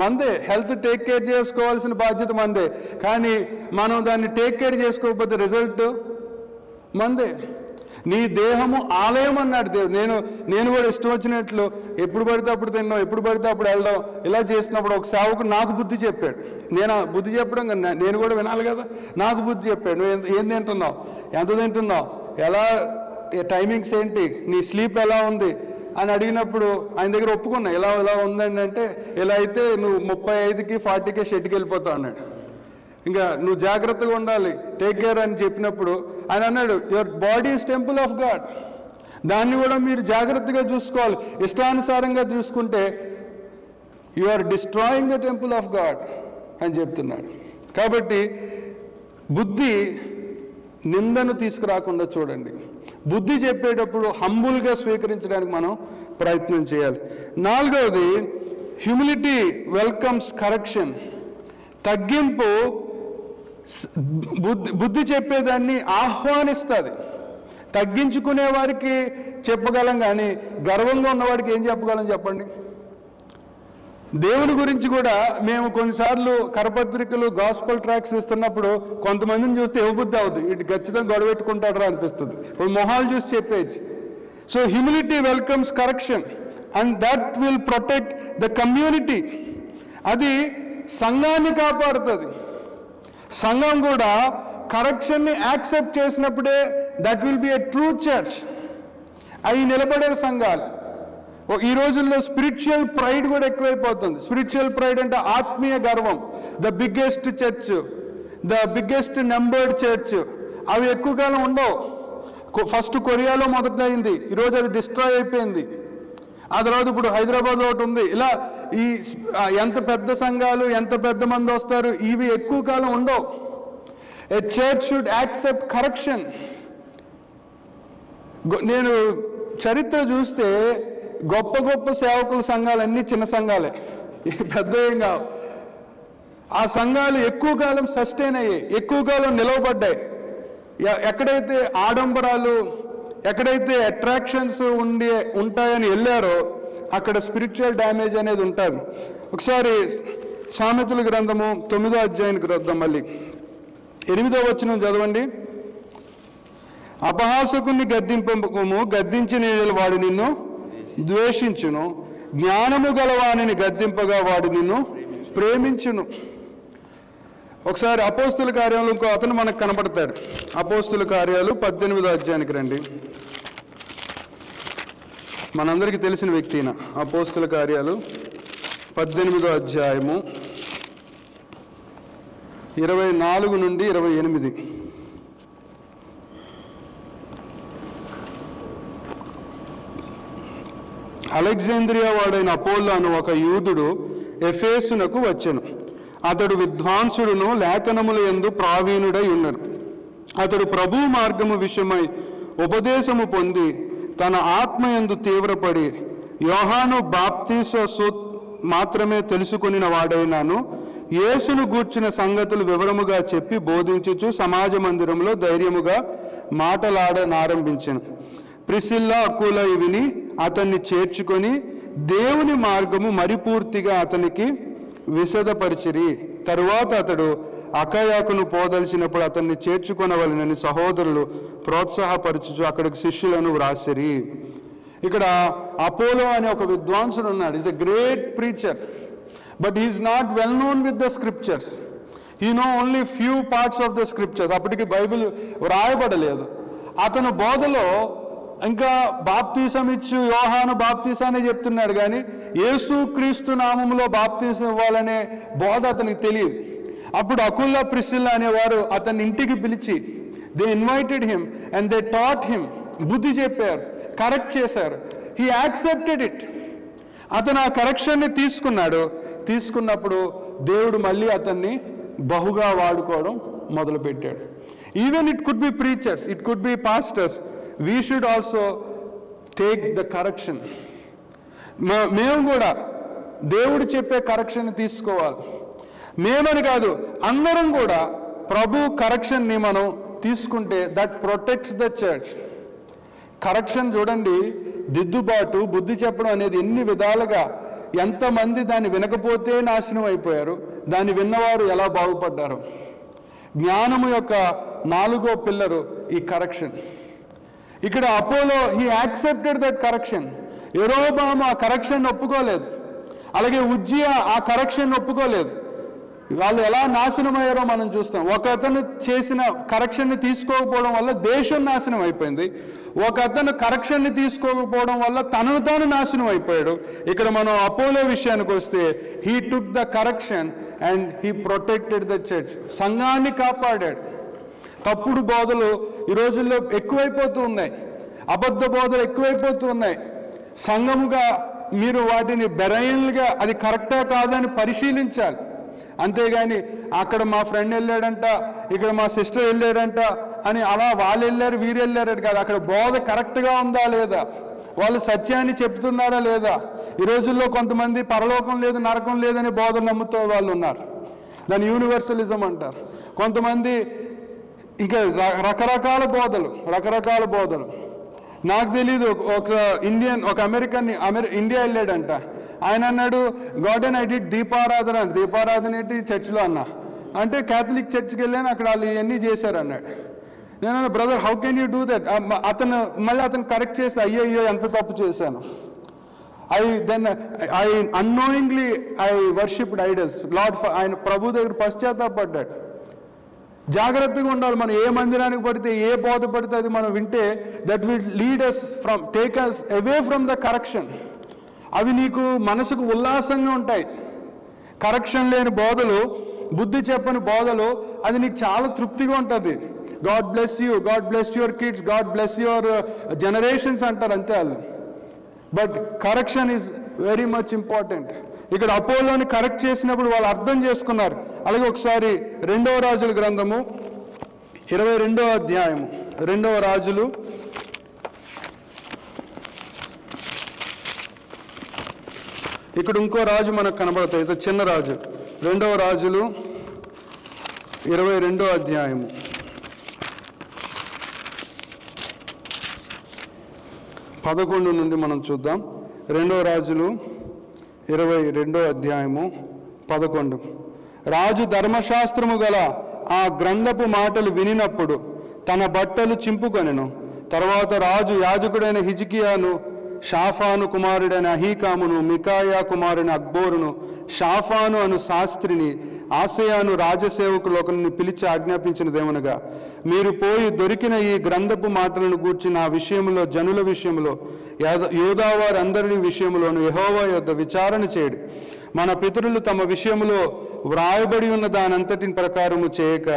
మందే. హెల్త్ టేక్ కేర్ చేసుకోవాల్సిన బాధ్యత మందే. కానీ మనం దాన్ని టేక్ కేర్ చేసుకోకపోతే రిజల్ట్ మందే. నీ దేహము ఆలయం అన్నాడు దేవుడు. నేను కూడా ఇష్టం వచ్చినట్లు ఎప్పుడు పడితే అప్పుడు తిన్నాం, ఎప్పుడు పడితే అప్పుడు వెళ్ళడం, ఇలా చేసినప్పుడు ఒక సేవకుడు నాకు బుద్ధి చెప్పాడు. నేను బుద్ధి చెప్పడం కదా, నేను కూడా వినాలి కదా. నాకు బుద్ధి చెప్పాడు, నువ్వు ఏం తింటున్నావు, ఎంత తింటున్నావు, ఎలా టైమింగ్స్ ఏంటి, నీ స్లీప్ ఎలా ఉంది అని అడిగినప్పుడు ఆయన దగ్గర ఒప్పుకున్నా. ఇలా ఉందండి అంటే, ఇలా అయితే నువ్వు 35కి 40కి షెడ్కి వెళ్ళిపోతావు అన్నాడు. ఇంకా నువ్వు జాగ్రత్తగా ఉండాలి, టేక్ కేర్ అని చెప్పినప్పుడు ఆయన అన్నాడు, your body is temple of God. దాన్ని కూడా మీరు జాగ్రత్తగా చూసుకోవాలి. ఇష్టానుసారంగా చూసుకుంటే you are destroying the temple of God అని చెప్తున్నాడు. కాబట్టి బుద్ధి నిందను తీసుకురాకుండా చూడండి. బుద్ధి చెప్పేటప్పుడు హంబుల్గా స్వీకరించడానికి మనం ప్రయత్నం చేయాలి. 4వది, హ్యూమిలిటీ వెల్కమ్స్ కరెక్షన్. తగ్గింపు బుద్ధి చెప్పేదాన్ని ఆహ్వానిస్తుంది. తగ్గించుకునే వారికి చెప్పగలం, కానీ గర్వంగా ఉన్నవాడికి ఏం చెప్పగలం చెప్పండి? దేవుని గురించి కూడా మేము కొన్నిసార్లు కరపత్రికలు, గాస్పల్ ట్రాక్స్ ఇస్తున్నప్పుడు కొంతమందిని చూస్తే ఇవ్వబుద్ధి అవుతుంది, ఇటు ఖచ్చితంగా గొడవ పెట్టుకుంటాడరా అనిపిస్తుంది. ఇప్పుడు మొహాలు చూసి చెప్పేది. So humility welcomes correction and that will protect the community. అది సంఘాన్ని కాపాడుతుంది. సంఘం కూడా కరెక్షన్ని యాక్సెప్ట్ చేసినప్పుడే that will be a true church. అవి నిలబడే సంఘాలు. ఈ రోజుల్లో స్పిరిచువల్ ప్రైడ్ కూడా ఎక్కువైపోతుంది. స్పిరిచువల్ ప్రైడ్ అంటే ఆత్మీయ గర్వం. The biggest church, the biggest numbered church, అవి ఎక్కువ కాలం ఉండవు. ఫస్ట్ కొరియాలో మొదలైంది, ఈరోజు అది డిస్ట్రాయ్ అయిపోయింది. ఆ తర్వాత ఇప్పుడు హైదరాబాద్లో ఒకటి ఉంది. ఇలా ఈ ఎంత పెద్ద సంఘాలు, ఎంత పెద్ద మంది వస్తారు, ఇవి ఎక్కువ కాలం ఉండవు. ఏ చర్చ్ షుడ్ యాక్సెప్ట్ కరెక్షన్. నేను చరిత్ర చూస్తే గొప్ప గొప్ప సేవకుల సంఘాలన్నీ చిన్న సంఘాలే, పెద్ద ఏం కావు. ఆ సంఘాలు ఎక్కువ కాలం సస్టైన్ అయ్యాయి, ఎక్కువ కాలం నిలవబడ్డాయి. ఎక్కడైతే ఆడంబరాలు, ఎక్కడైతే అట్రాక్షన్స్ ఉంటాయని వెళ్ళారో అక్కడ స్పిరిచువల్ డ్యామేజ్ అనేది ఉంటుంది. ఒకసారి సామెతల గ్రంథము 9వ అధ్యాయం గ్రంథం మళ్ళీ 8వ వచనం చదవండి. అపహాసకుని గద్దింపము, గద్దించిన వాడు నిన్ను ద్వేషించును, జ్ఞానము గలవానిని గద్దింపగా వాడు నిన్ను ప్రేమించును. ఒకసారి అపోస్తుల కార్యాలు ఇంకో అతను మనకు కనపడతాడు. అపోస్తుల కార్యాలు 18వ అధ్యాయానికి రండి. మనందరికీ తెలిసిన వ్యక్తి ఈయన. అపోస్తుల కార్యాలు 18వ అధ్యాయము 24 నుండి 28. అలెగ్జాంద్రియా వాడైన అపోల్లో అను ఒక యూదుడు ఎఫెసునకు వచ్చెను. అతడు విద్వాంసుడును లేఖనముల యందు ప్రావీణుడై ఉన్నాడు. అతడు ప్రభు మార్గము విషయమై ఉపదేశము పొంది తన ఆత్మయందు తీవ్రపడి యోహాను బాప్తీసు మాత్రమే తెలుసుకొనిన వాడైనాను యేసును గూర్చిన సంగతులు వివరముగా చెప్పి బోధించుచు సమాజ మందిరంలో ధైర్యముగా మాటలాడనారంభించెను. ప్రిసిల్లా అకుల విని అతన్ని చేర్చుకొని దేవుని మార్గము మరిపూర్తిగా అతనికి విశదపరిచిరి. తరువాత అతడు అకయాకును పోదలిచినప్పుడు అతన్ని చేర్చుకొనవలనని సహోదరులు ప్రోత్సాహపరచుచు అక్కడికి శిష్యులను వ్రాసిరి. ఇక్కడ అపోలో అనే ఒక విద్వాంసుడు ఉన్నాడు. Is a great preacher, but is not well known with the scriptures. He no only few parts of the scriptures. అప్పటికి బైబిల్ వ్రాయబడలేదు. అతను బోధలో ఇంకా బాప్తీసం ఇచ్చు యోహాను బాప్తీసాన్ని చెప్తున్నాడు, కానీ యేసు క్రీస్తు నామములో బాప్తీసం ఇవ్వాలనే బోధ అతనికి తెలియదు. అప్పుడు అకుల్లా ప్రిసిల్లా అనేవారు అతన్ని ఇంటికి పిలిచి they invited him and they taught him. బుద్ధి చెప్పారు, కరెక్ట్ చేశారు. He accepted it. అతను ఆ కరెక్షన్ని తీసుకున్నాడు. తీసుకున్నప్పుడు దేవుడు మళ్ళీ అతన్ని బహుగా వాడుకోవడం మొదలుపెట్టాడు. Even it could be preachers, it could be pastors. We should also take the correction. మేము కూడా దేవుడు చెప్పే కరెక్షన్ తీసుకోవాలి. మేమని కాదు, అందరం కూడా ప్రభు కరెక్షన్ని మనం తీసుకుంటే that protects the church. Correction చూడండి, దిద్దుబాటు, బుద్ధి చెప్పడం అనేది ఎన్ని విధాలుగా, ఎంతమంది దాన్ని వినకపోతే నాశనం అయిపోయారు, దాన్ని విన్నవారు ఎలా బాగుపడ్డారు. జ్ఞానము యొక్క 4వ పిల్లరు ఈ కరెక్షన్. ఇక్కడ Apollo he accepted that correction. యెరోబాము ఆ కరెక్షన్ ఒప్పుకోలేదు, అలాగే ఉజ్జియా ఆ కరెక్షన్ ఒప్పుకోలేదు. వాళ్ళు ఎలా నాశనం అయ్యారో మనం చూస్తాం. ఒక అతను చేసిన కరెక్షన్ని తీసుకోకపోవడం వల్ల దేశం నాశనం అయిపోయింది. ఒక అతను కరెక్షన్ని తీసుకోకపోవడం వల్ల తనను తాను నాశనం అయిపోయాడు. ఇక్కడ మనం అపోలో విషయానికి వస్తే he took the correction and he protected the church. సంఘాన్ని కాపాడాడు. తప్పుడు బోధలు ఈ రోజుల్లో ఎక్కువైపోతూ ఉన్నాయి, అబద్ధ బోధలు ఎక్కువైపోతూ ఉన్నాయి. సంఘముగా మీరు వాటిని బెరైన్లుగా అది కరెక్టా కాదని పరిశీలించాలి. అంతేగాని అక్కడ మా ఫ్రెండ్ వెళ్ళాడంట, ఇక్కడ మా సిస్టర్ వెళ్ళాడంట అని అలా వాళ్ళు వెళ్ళారు వీరు వెళ్ళారు కాదు. అక్కడ బోధ కరెక్ట్గా ఉందా లేదా, వాళ్ళు సత్యాన్ని చెప్తున్నారా లేదా. ఈ రోజుల్లో కొంతమంది పరలోకం లేదు నరకం లేదని బోధ నమ్ముతూ వాళ్ళు ఉన్నారు. దాన్ని యూనివర్సలిజం అంటారు. కొంతమంది ఇంకా రకరకాల బోధలు. నాకు తెలీదు, ఒక అమెరికన్ ఇండియా వెళ్ళాడంట. ఆయన అన్నాడు, గాడ్ అండ్ ఐ డిడ్ దీపారాధన. దీపారాధన ఏంటి చర్చిలో అన్నా అంటే క్యాథలిక్ చర్చ్కి వెళ్ళాను, అక్కడ వాళ్ళు ఇవన్నీ చేశారు అన్నాడు. నేను అన్నా, brother how can you do that. అతను కరెక్ట్ చేస్తే అయ్యో ఎంత తప్పు చేశాను. I unknowingly I worshipped idols. ఆయన ప్రభు దగ్గర పశ్చాత్తాపడ్డాడు. జాగ్రత్తగా ఉండాలి. మనం ఏ మందిరానికి పడితే ఏ బోధ పడితే అది మనం వింటే that will lead us from take us away from the correction. అవి నీకు మనసుకు ఉల్లాసంగా ఉంటాయి. కరెక్షన్ లేని బోధలు, బుద్ధి చెప్పని బోధలు, అది నీకు చాలా తృప్తిగా ఉంటుంది. God bless you, God bless your kids, God bless your generations అంటారు అంతే వాళ్ళు. But correction is very much important. ఇక్కడ అపోలోని కరెక్ట్ చేసినప్పుడు వాళ్ళు అర్థం చేసుకున్నారు. అలాగే ఒకసారి 2వ రాజుల గ్రంథము 22వ అధ్యాయము, 2వ రాజులు ఇక్కడ ఇంకో రాజు మనకు కనబడతాయి, ఇది చిన్న రాజు. 2వ రాజులు 22వ అధ్యాయము 11 నుండి మనం చూద్దాం. 2వ రాజులు 22వ అధ్యాయము 11. రాజు ధర్మశాస్త్రము గల ఆ గ్రంథపు మాటలు వినినప్పుడు తన బట్టలు చింపుకొనెను. తర్వాత రాజు యాజకుడైన హిజ్కియాను, షాఫాను కుమారుడైన అహీకామును, మికాయా కుమారుని అక్బోరును, షాఫాను అను శాస్త్రిని, ఆసయాను రాజసేవకులు ఒకరిని పిలిచి ఆజ్ఞాపించినదేమనగా, మీరు పోయి దొరికిన ఈ గ్రంథపు మాటలను గూర్చి నా విషయంలో, జనుల విషయంలో, యూదావారందరి విషయంలోను యెహోవా యొద్ద విచారణ చేయడు. మన పితరులు తమ విషయంలో వ్రాయబడి ఉన్న దానంతటిని ప్రకారము చేయక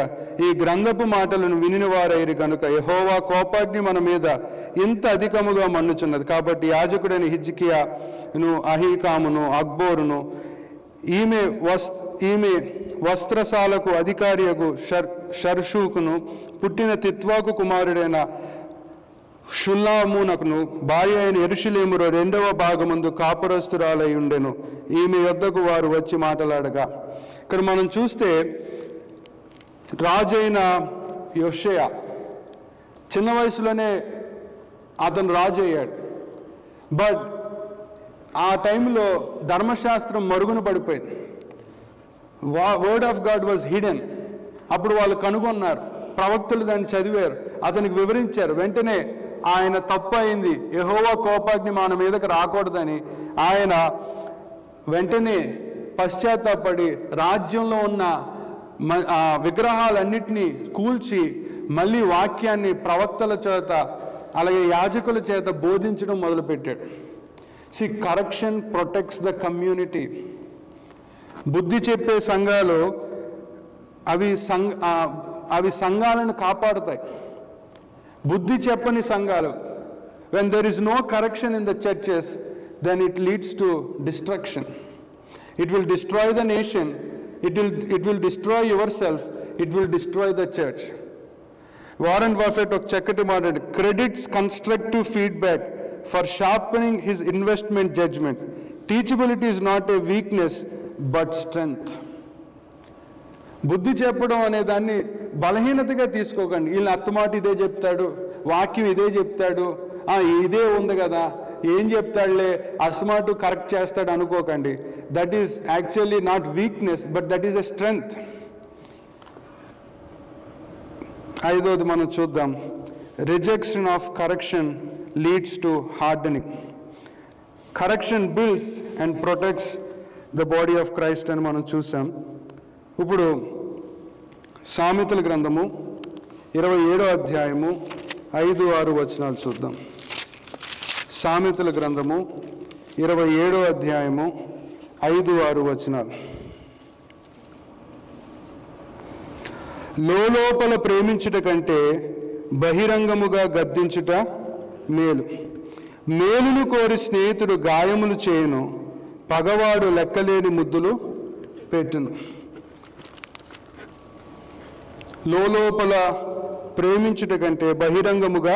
ఈ గ్రంథపు మాటలను వినిన వారైరి కనుక యెహోవా కోపాగ్ని మన మీద ఇంత అధికముగా మన్నుచున్నది. కాబట్టి యాజకుడైన హిజ్కియాను, అహీకామును, అక్బోరును, ఈమె వస్త్రశాలకు అధికారియకు షర్షూకును పుట్టిన తిత్వాకు కుమారుడైన షుల్లామునకును భార్య అయిన యెరూషలేములో 2వ భాగమందు కాపురస్తురాలై ఉండెను. ఈమె యొద్దకు వారు వచ్చి మాట్లాడగా, ఇక్కడ మనం చూస్తే రాజైన యోషయా చిన్న వయసులోనే అతను రాజు అయ్యాడు. బట్ ఆ టైంలో ధర్మశాస్త్రం మరుగున పడిపోయింది. Word of God was hidden. అప్పుడు వాళ్ళు కనుగొన్నారు, ప్రవక్తలు దాన్ని చదివారు, అతనికి వివరించారు. వెంటనే ఆయన తప్పు అయింది, యెహోవా కోపాగ్ని మన మీదకి రాకూడదని ఆయన వెంటనే పశ్చాత్తాపడి రాజ్యంలో ఉన్న విగ్రహాలన్నిటినీ కూల్చి మళ్ళీ వాక్యాన్ని ప్రవక్తల చేత అలాగే యాజకుల చేత బోధించడం మొదలుపెట్టాడు. Correction protects the community. బుద్ధి చెప్పే సంఘాలు అవి సంఘాలను కాపాడుతాయి. బుద్ధి చెప్పని సంఘాలు, when there is no correction in the churches, then it leads to destruction. It will destroy the nation, it will destroy yourself, it will destroy the church. Warren Buffett ఒక చక్కటి మాట, credits constructive feedback for sharpening his investment judgment. Teachability is not a weakness but strength. బుద్ధి చెప్పడం అనే దాన్ని బలహీనతగా తీసుకోకండి. వీళ్ళ అత్తమాట ఇదే చెప్తాడు, వాక్యం ఇదే చెప్తాడు, ఇదే ఉంది కదా, ఏం చెప్తాడులే, అస్మాటు కరెక్ట్ చేస్తాడు అనుకోకండి. That is actually not weakness but that is a strength. 5వది మనం చూద్దాం. Rejection of correction leads to hardening. Correction builds and protects the body of Christ అని మనం చూసాం. ఇప్పుడు సామెతల గ్రంథము 27వ అధ్యాయము 5-6 వచనాలు చూద్దాం. సామెతల గ్రంథము 27వ అధ్యాయము 5-6 వచనాలు. లోపల ప్రేమించుట కంటే బహిరంగముగా గద్దించుట మేలు. మేలును కోరి స్నేహితుడు గాయములు చేయును, పగవాడు లెక్కలేని ముద్దులు పెట్టును. లోపల ప్రేమించుట కంటే బహిరంగముగా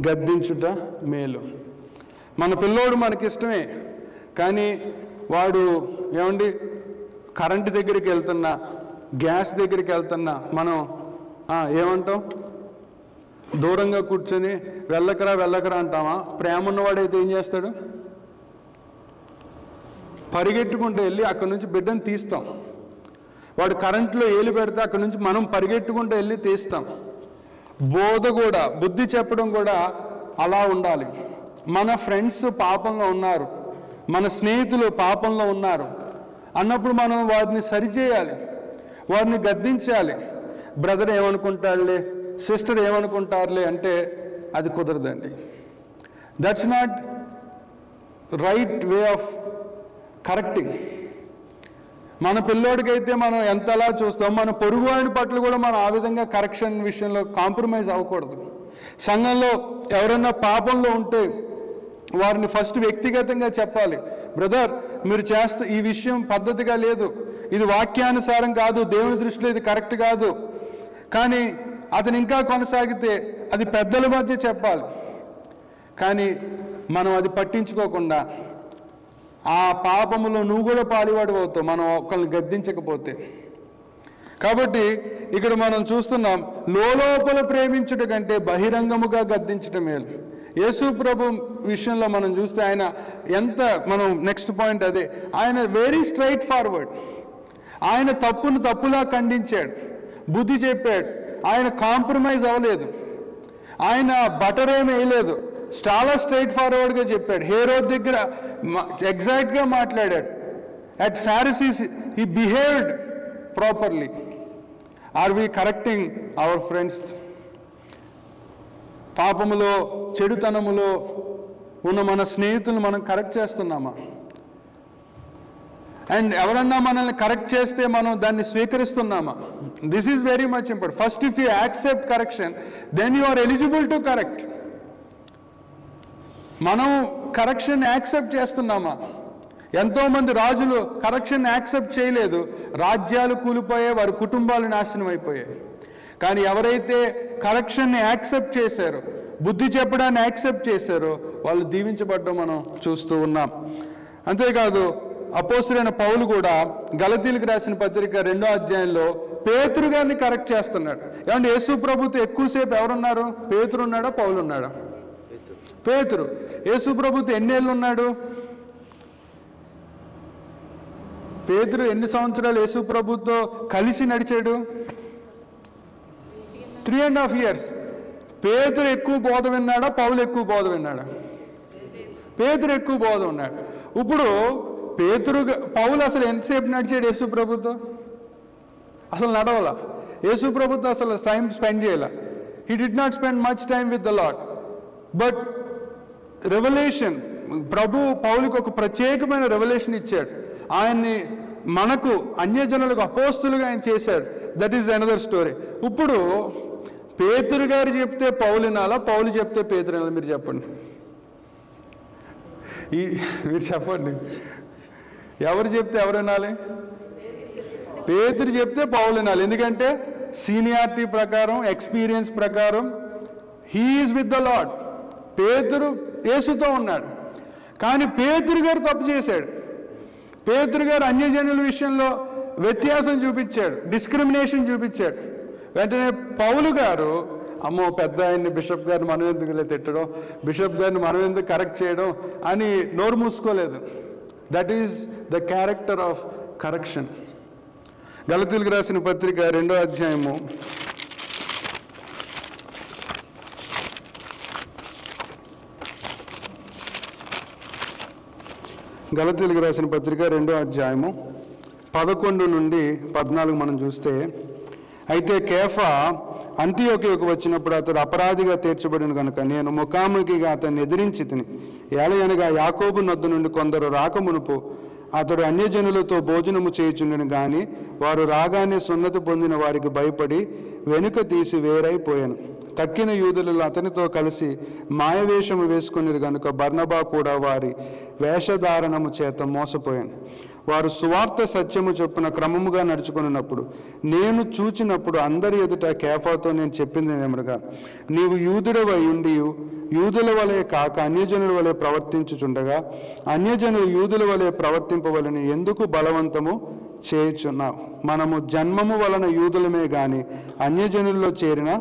గద్దించుట మేలు. మన పిల్లోడు మనకిష్టమే, కానీ వాడు ఏమండి కరెంటు దగ్గరికి వెళ్తున్నా, గ్యాస్ దగ్గరికి వెళ్తున్నా మనం ఏమంటాం? దూరంగా కూర్చొని వెళ్ళకరా అంటామా? ప్రేమ ఉన్నవాడైతే ఏం చేస్తాడు? పరిగెట్టుకుంటూ వెళ్ళి అక్కడి నుంచి బిడ్డను తీస్తాం. వాడు కరెంట్లో ఏలు పెడితే అక్కడి నుంచి మనం పరిగెట్టుకుంటూ వెళ్ళి తీస్తాం. బోధ కూడా, బుద్ధి చెప్పడం కూడా అలా ఉండాలి. మన ఫ్రెండ్స్ పాపంలో ఉన్నారు, మన స్నేహితులు పాపంలో ఉన్నారు అన్నప్పుడు మనం వారిని సరిచేయాలి, వారిని గద్దించాలి. బ్రదర్ ఏమనుకుంటాడులే, సిస్టర్ ఏమనుకుంటారులే అంటే అది కుదరదండి. That's not right way of correcting. మన పిల్లోడికైతే మనం ఎంతలా చూస్తాం, మన పొరుగువాడి పట్ల కూడా మనం ఆ విధంగా కరెక్షన్ విషయంలో కాంప్రమైజ్ అవ్వకూడదు. సంఘంలో ఎవరైనా పాపంలో ఉంటే వారిని ఫస్ట్ వ్యక్తిగతంగా చెప్పాలి. బ్రదర్, మీరు చేస్తే ఈ విషయం పద్ధతిగా లేదు, ఇది వాక్యానుసారం కాదు, దేవుని దృష్టిలో ఇది కరెక్ట్ కాదు. కానీ అతను ఇంకా కొనసాగితే అది పెద్దల మధ్య చెప్పాలి. కానీ మనం అది పట్టించుకోకుండా ఆ పాపములో నువ్వు కూడా పాలివాడు అవుతావు మనం ఒకళ్ళని గద్దించకపోతే. కాబట్టి ఇక్కడ మనం చూస్తున్నాం, లోపల ప్రేమించుట కంటే బహిరంగముగా గద్దించటం మేలు. యేసు ప్రభు విషయంలో మనం చూస్తే ఆయన ఎంత, మనం నెక్స్ట్ పాయింట్ అదే, ఆయన వెరీ స్ట్రైట్ ఫార్వర్డ్. ఆయన తప్పును తప్పులా ఖండించాడు, బుద్ధి చెప్పాడు, ఆయన కాంప్రమైజ్ అవ్వలేదు, ఆయన బటర్ ఏమి వేయలేదు, చాలా స్ట్రైట్ ఫార్వర్డ్గా చెప్పాడు. హేరోద్ దగ్గర ఎగ్జాక్ట్గా మాట్లాడాడు. At Pharisees he behaved properly? Are we correcting our friends? పాపములో, చెడుతనములో ఉన్న మన స్నేహితులను మనం కరెక్ట్ చేస్తున్నామా? అండ్ ఎవరన్నా మనల్ని కరెక్ట్ చేస్తే మనం దాన్ని స్వీకరిస్తున్నామా? This is very much important. First if you accept correction, then you are eligible to correct. మనం కరెక్షన్ యాక్సెప్ట్ చేస్తున్నామా? ఎంతోమంది రాజులు కరెక్షన్ యాక్సెప్ట్ చేయలేదు, రాజ్యాలు కూలిపోయాయి, వారి కుటుంబాలు నాశనం అయిపోయాయి. కానీ ఎవరైతే కరెక్షన్ని యాక్సెప్ట్ చేశారో, బుద్ధి చెప్పడాన్ని యాక్సెప్ట్ చేశారో, వాళ్ళు దీవించబడ్డం మనం చూస్తూ ఉన్నాం. అంతేకాదు అపోస్తలుడైన పౌలు కూడా గలతీయులకు రాసిన పత్రిక 2వ అధ్యాయంలో పేతురు గారిని కరెక్ట్ చేస్తున్నాడు. ఏమంటే యేసు ప్రభుతో ఎక్కువసేపు ఎవరున్నారు? పేతురు ఉన్నాడా, పౌలు ఉన్నాడా? పేతురు. యేసు ప్రభుతో ఎన్నేళ్ళు ఉన్నాడు? పేతురు ఎన్ని సంవత్సరాలు యేసు ప్రభుతో కలిసి నడిచాడు? 3.5 years. పేతురు ఎక్కువ బోధ విన్నాడా, పౌలు ఎక్కువ బోధ విన్నాడా? పేతురు ఎక్కువ బోధ ఉన్నాడు. ఇప్పుడు పౌలు అసలు ఎంతసేపు నడిచాడు యేసు ప్రభుతో? అసలు నడవలా. యేసు ప్రభుతో అసలు టైం స్పెండ్ చేయాల. He did not spend much time with the lord. But revolution, ప్రభు పౌలుకి ఒక ప్రత్యేకమైన రెవల్యూషన్ ఇచ్చాడు. ఆయన్ని మనకు అన్యజనులకు అపోస్తులుగా ఆయన చేశాడు. That is another story. ఇప్పుడు పేతురు గారు చెప్తే పౌలు వినాలా, పౌలు చెప్తే పేతురు వినాలా? మీరు చెప్పండి. మీరు చెప్పండి, ఎవరు చెప్తే ఎవరు వినాలి? పేతురు చెప్తే పౌలు వినాలి. ఎందుకంటే సీనియారిటీ ప్రకారం, ఎక్స్పీరియన్స్ ప్రకారం he is with the lord. పేతురు యేసుతో ఉన్నాడు. కానీ పేతురు గారు తప్పు చేశాడు. పేతురు గారు అన్యజనుల విషయంలో వ్యత్యాసం చూపించాడు, డిస్క్రిమినేషన్ చూపించాడు. వెంటనే పౌలు గారు, అమ్మో పెద్ద ఆయన్ని బిషప్ గారిని మనం ఎందుకు తిట్టడం, బిషప్ గారిని మనం ఎందుకు కరెక్ట్ చేయడం అని నోరు మూసుకోలేదు. That is the character of correction. గలతీయులకు రాసిన పత్రిక 2వ అధ్యాయము 11 నుండి 14 మనం చూస్తే, అయితే కేఫా అంతియోకియకు వచ్చినప్పుడు అతడు అపరాధిగా తీర్చబడిన కనుక నేను ముఖాముఖిగా అతన్ని ఎదిరించి తిని, ఏలయనగా యాకోబు నొద్ద నుండి కొందరు రాకమునుపు అతడు అన్యజనులతో భోజనము చేయుచుండెను గాని వారు రాగానే సున్నతి పొందిన వారికి భయపడి వెనుక తీసి వేరైపోయాను. తక్కిన యూదులు అతనితో కలిసి మాయవేషము వేసుకునేది కనుక బర్నబా కూడా వారి వేషధారణము చేత మోసపోయాను. వారు సువార్త సత్యము చొప్పున క్రమముగా నడుచుకున్నప్పుడు నేను చూచినప్పుడు అందరి ఎదుట కేఫాతో నేను చెప్పింది ఏమనగా, నీవు యూదుడవై ఉండి యూదుల వలె కాక అన్యజనుల వలె ప్రవర్తించుచుండగా అన్యజనులు యూదుల వలె ప్రవర్తింపవలని ఎందుకు బలవంతము చేయుచున్నావు? మనము జన్మము వలన యూదులమే గాని అన్యజనుల్లో చేరిన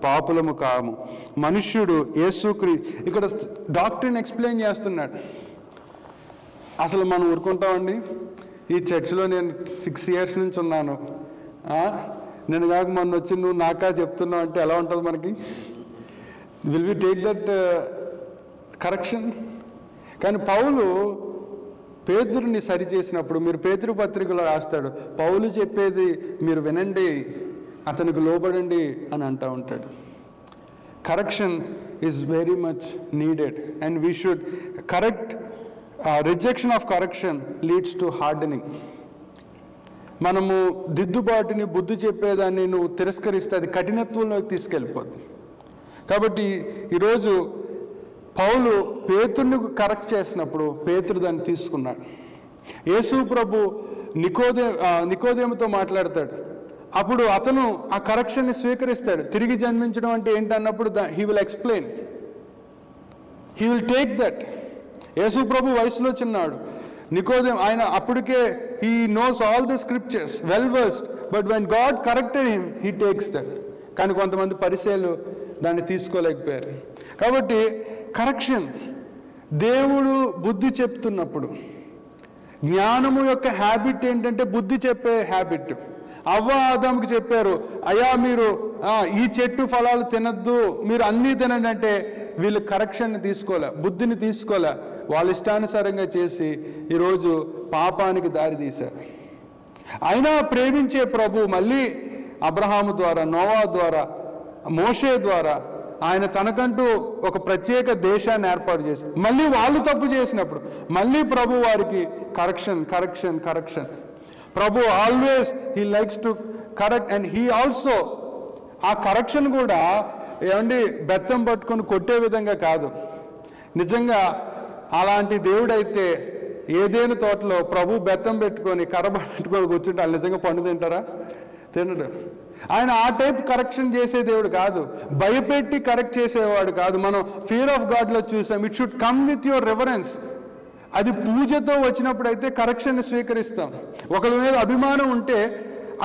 పాపులము కాము. మనుష్యుడు ఇక్కడ డాక్టర్ని ఎక్స్ప్లెయిన్ చేస్తున్నాడు. అసలు మనం ఊరుకుంటామండి? ఈ చర్చిలో నేను 6 years నుంచి ఉన్నాను, నేను కాక మొన్న వచ్చి నువ్వు నాకా చెప్తున్నావు అంటే ఎలా ఉంటుంది మనకి? Will we take that correction? కానీ పౌలు పేతురుని సరి చేసినప్పుడు, మీరు పేతురు పత్రికలో రాస్తాడు, పౌలు చెప్పేది మీరు వినండి, అతనికి లోబడండి అని అంటూ ఉంటాడు. Correction is very much needed and we should correct. Rejection of correction leads to hardening. మనము దిద్దుబాటుని, బుద్ధి చెప్పేదాన్ని నువ్వు తిరస్కరిస్తే అది కఠినత్వంలోకి తీసుకెళ్ళిపోద్ది. కాబట్టి ఈరోజు పౌలు పేతురుని కరెక్ట్ చేసినప్పుడు పేతురు దాన్ని తీసుకున్నాడు. యేసు ప్రభు నికోదేముతో మాట్లాడతాడు. అప్పుడు అతను ఆ కరెక్షన్ని స్వీకరిస్తాడు. తిరిగి జన్మించడం అంటే ఏంటన్నప్పుడు he will explain, he will take that. Yesu ప్రభు వయసులో చిన్నాడు, నికోదేము ఆయన అప్పటికే he knows all the scriptures, well versed, but when God corrected him he takes that. కానీ కొంతమంది పరిచయాలు దాన్ని తీసుకోలేకపోయారు. కాబట్టి కరెక్షన్, దేవుడు బుద్ధి చెప్తున్నప్పుడు, జ్ఞానము యొక్క హ్యాబిట్ ఏంటంటే బుద్ధి చెప్పే హ్యాబిట్. అవ్వ ఆదాముకి చెప్పారు, అయ్యా మీరు ఈ చెట్టు ఫలాలు తినద్దు, మీరు అన్నీ తినండి అంటే వీళ్ళు కరెక్షన్ని తీసుకోలే, బుద్ధిని తీసుకోలే, వాళ్ళ ఇష్టానుసారంగా చేసి ఈరోజు పాపానికి దారి తీశారు. అయినా ప్రేమించే ప్రభు మళ్ళీ అబ్రహాము ద్వారా, నోవా ద్వారా, మోషే ద్వారా ఆయన తనకంటూ ఒక ప్రత్యేక దేశాన్ని ఏర్పాటు చేసి మళ్ళీ వాళ్ళు తప్పు చేసినప్పుడు మళ్ళీ ప్రభు వారికి correction. Prabhu always he likes to correct, and he also ఆ కరెక్షన్ కూడా ఏమండి బెత్తం పట్టుకొని కొట్టే విధంగా కాదు. నిజంగా అలాంటి దేవుడైతే ఏదేని తోటలో ప్రభు బెత్తం పెట్టుకొని కర్ర పెట్టుకొని కూర్చుంటే వాళ్ళు నిజంగా పండు తింటారా? తినడు. ఆయన ఆ టైప్ కరెక్షన్ చేసే దేవుడు కాదు, భయపెట్టి కరెక్ట్ చేసేవాడు కాదు. మనం ఫియర్ ఆఫ్ గాడ్లో చూసాం. It should come with your reverence. అది పూజతో వచ్చినప్పుడు అయితే కరెక్షన్ని స్వీకరిస్తాం. ఒకరి మీద అభిమానం ఉంటే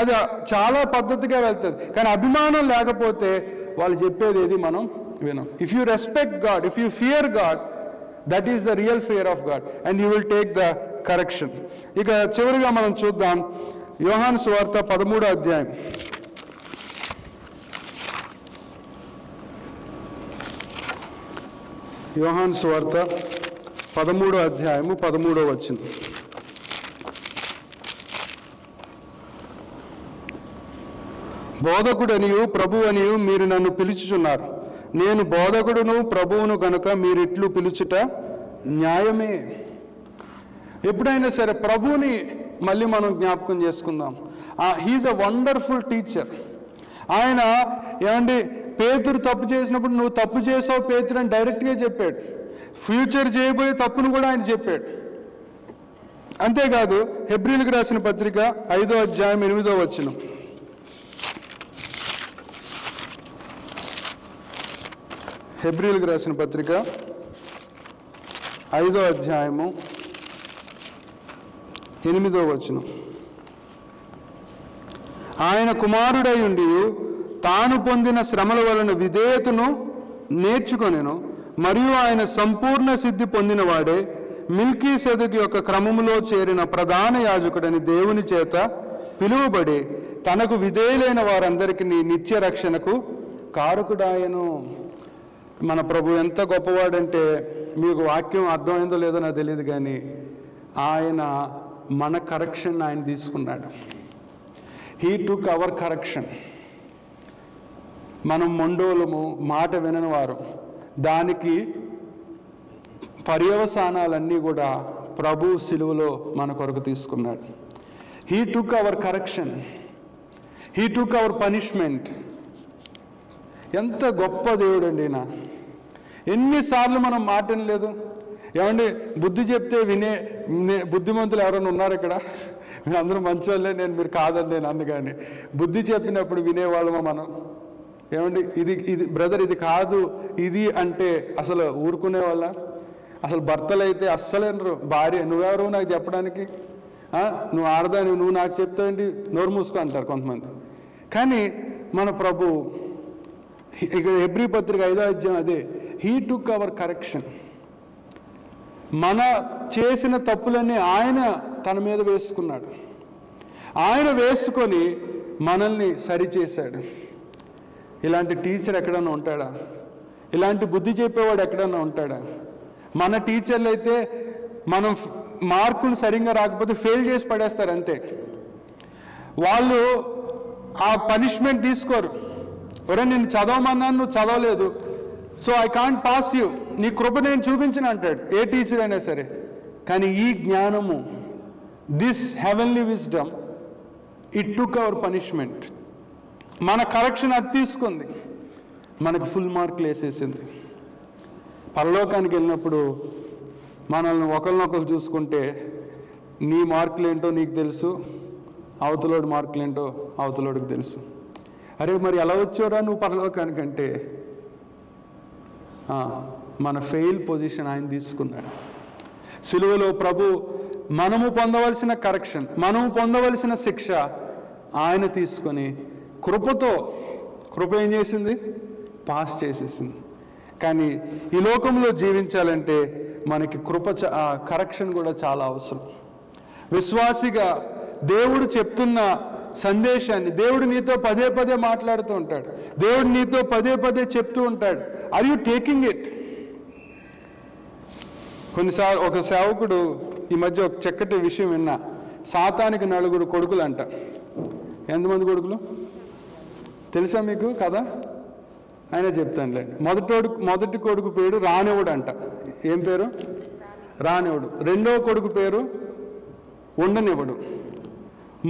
అది చాలా పద్ధతిగా వెళ్తుంది. కానీ అభిమానం లేకపోతే వాళ్ళు చెప్పేది ఏది మనం వినం. If you respect God, if you fear God, that is the real fear of God, and you will take the correction. ఇక చివరిగా మనం చూద్దాం యోహాను సువార్త 13వ అధ్యాయం. యోహాను సువార్త 13వ అధ్యాయము 13వ వచనం. బోధకుడనియు ప్రభు అనియు మీరు నన్ను పిలుచుచున్నారు. నేను బోధకుడును ప్రభువును గనుక మీరిట్లు పిలుచుట న్యాయమే. ఎప్పుడైనా సరే ప్రభువుని మళ్ళీ మనం జ్ఞాపకం చేసుకుందాం. He is a wonderful teacher. ఆయన ఏమండి పేతురు తప్పు చేసినప్పుడు నువ్వు తప్పు చేసావు పేతురు అని డైరెక్ట్గా చెప్పాడు. ఫ్యూచర్ చేయబోయే తప్పును కూడా ఆయన చెప్పాడు. అంతేకాదు హెబ్రీలకు రాసిన పత్రిక 5వ అధ్యాయం 8వ వచనం. హెబ్రీలకు రాసిన పత్రిక 5వ అధ్యాయము 8వ వచనం. ఆయన కుమారుడై ఉండి తాను పొందిన శ్రమల వలన విధేయతను నేర్చుకొనెను, మరియు ఆయన సంపూర్ణ సిద్ధి పొందినవాడే మిల్కీసెదెకు యొక్క క్రమములో చేరిన ప్రధాన యాజకుడని దేవుని చేత పిలువబడి తనకు విధేయులైన వారందరికీ నిత్య రక్షణకు కారకుడాయను. మన ప్రభు ఎంత గొప్పవాడంటే, మీకు వాక్యం అర్థమైందో లేదో నాకు తెలియదు, కానీ ఆయన మన కరెక్షన్ ఆయన తీసుకున్నాడు. He took our correction. మనం మొండోలము, మాట వినని వారు, దానికి పర్యవసానాలన్నీ కూడా ప్రభు సిలువలో మన కొరకు తీసుకున్నాడు. He took our correction, he took our punishment. ఎంత గొప్ప దేవుడు అండి ఈయన. ఎన్నిసార్లు మనం మాట వినలేదు. ఏమండి బుద్ధి చెప్తే వినే బుద్ధిమంతులు ఎవరైనా ఉన్నారు ఇక్కడ? మీరు అందరూ మంచోళ్ళే, మీరు కాదని నేను అందుకని. బుద్ధి చెప్పినప్పుడు వినేవాళ్ళమా మనం? ఏమండి ఇది బ్రదర్ ఇది కాదు ఇది అంటే అసలు ఊరుకునే వాళ్ళ? అసలు భర్తలు అయితే అస్సలేనరు. భార్య నువ్వెవరు నాకు చెప్పడానికి, నువ్వు ఆడదాని నువ్వు నాకు చెప్తావేంటి, నోరు మూసుకో అంటారు కొంతమంది. కానీ మన ప్రభు ఇక్కడ హెబ్రీ పత్రిక 5వ అధ్యాయం అదే, హీ టుక్ అవర్ కరెక్షన్. మన చేసిన తప్పులన్నీ ఆయన తన మీద వేసుకున్నాడు. ఆయన వేసుకొని మనల్ని సరిచేశాడు. ఇలాంటి టీచర్ ఎక్కడన్నా ఉంటాడా? ఇలాంటి బుద్ధి చెప్పేవాడు ఎక్కడన్నా ఉంటాడా? మన టీచర్లు అయితే మనం మార్కులు సరిగ్గా రాకపోతే ఫెయిల్ చేసి పడేస్తారు అంతే. వాళ్ళు ఆ పనిష్మెంట్ తీసుకోరు. ఒరే నేను చదవమన్నాను, నువ్వు చదవలేదు, so I can't pass you, నీ కృప నేను చూపించిన అంటాడు ఏ టీచర్ అయినా సరే. కానీ ఈ జ్ఞానము, this heavenly wisdom, it took our punishment. మన కరెక్షన్ అది తీసుకుంది, మనకు ఫుల్ మార్కులు వేసేసింది. పరలోకానికి వెళ్ళినప్పుడు మనల్ని ఒకరినొకరు చూసుకుంటే నీ మార్కులు ఏంటో నీకు తెలుసు, అవతలోడి మార్కులు ఏంటో అవతలోడికి తెలుసు. అరే మరి ఎలా వచ్చారా నువ్వు పరలోకానికంటే, మన ఫెయిల్ పొజిషన్ ఆయన తీసుకున్నాడు. సిలువలో ప్రభు మనము పొందవలసిన కరెక్షన్, మనము పొందవలసిన శిక్ష ఆయన తీసుకొని కృపతో, కృప ఏం చేసింది? పాస్ చేసేసింది. కానీ ఈ లోకంలో జీవించాలంటే మనకి కరెక్షన్ కూడా చాలా అవసరం. విశ్వాసిగా దేవుడు చెప్తున్న సందేశాన్ని దేవుడు నీతో పదే పదే మాట్లాడుతూ ఉంటాడు, దేవుడు నీతో పదే పదే చెప్తూ ఉంటాడు. Are you taking it? కొన్నిసార్లు ఒక సేవకుడు ఈ మధ్య ఒక చక్కటి విషయం విన్నా. సాతానికి 4 కొడుకులు అంట. ఎంతమంది కొడుకులు తెలుసా మీకు కదా? ఆయన చెప్తానులే. మొదటి కొడుకు పేరు రానివుడు అంట. ఏం పేరు? రానివుడు. రెండో కొడుకు పేరు ఉండనివ్వడు.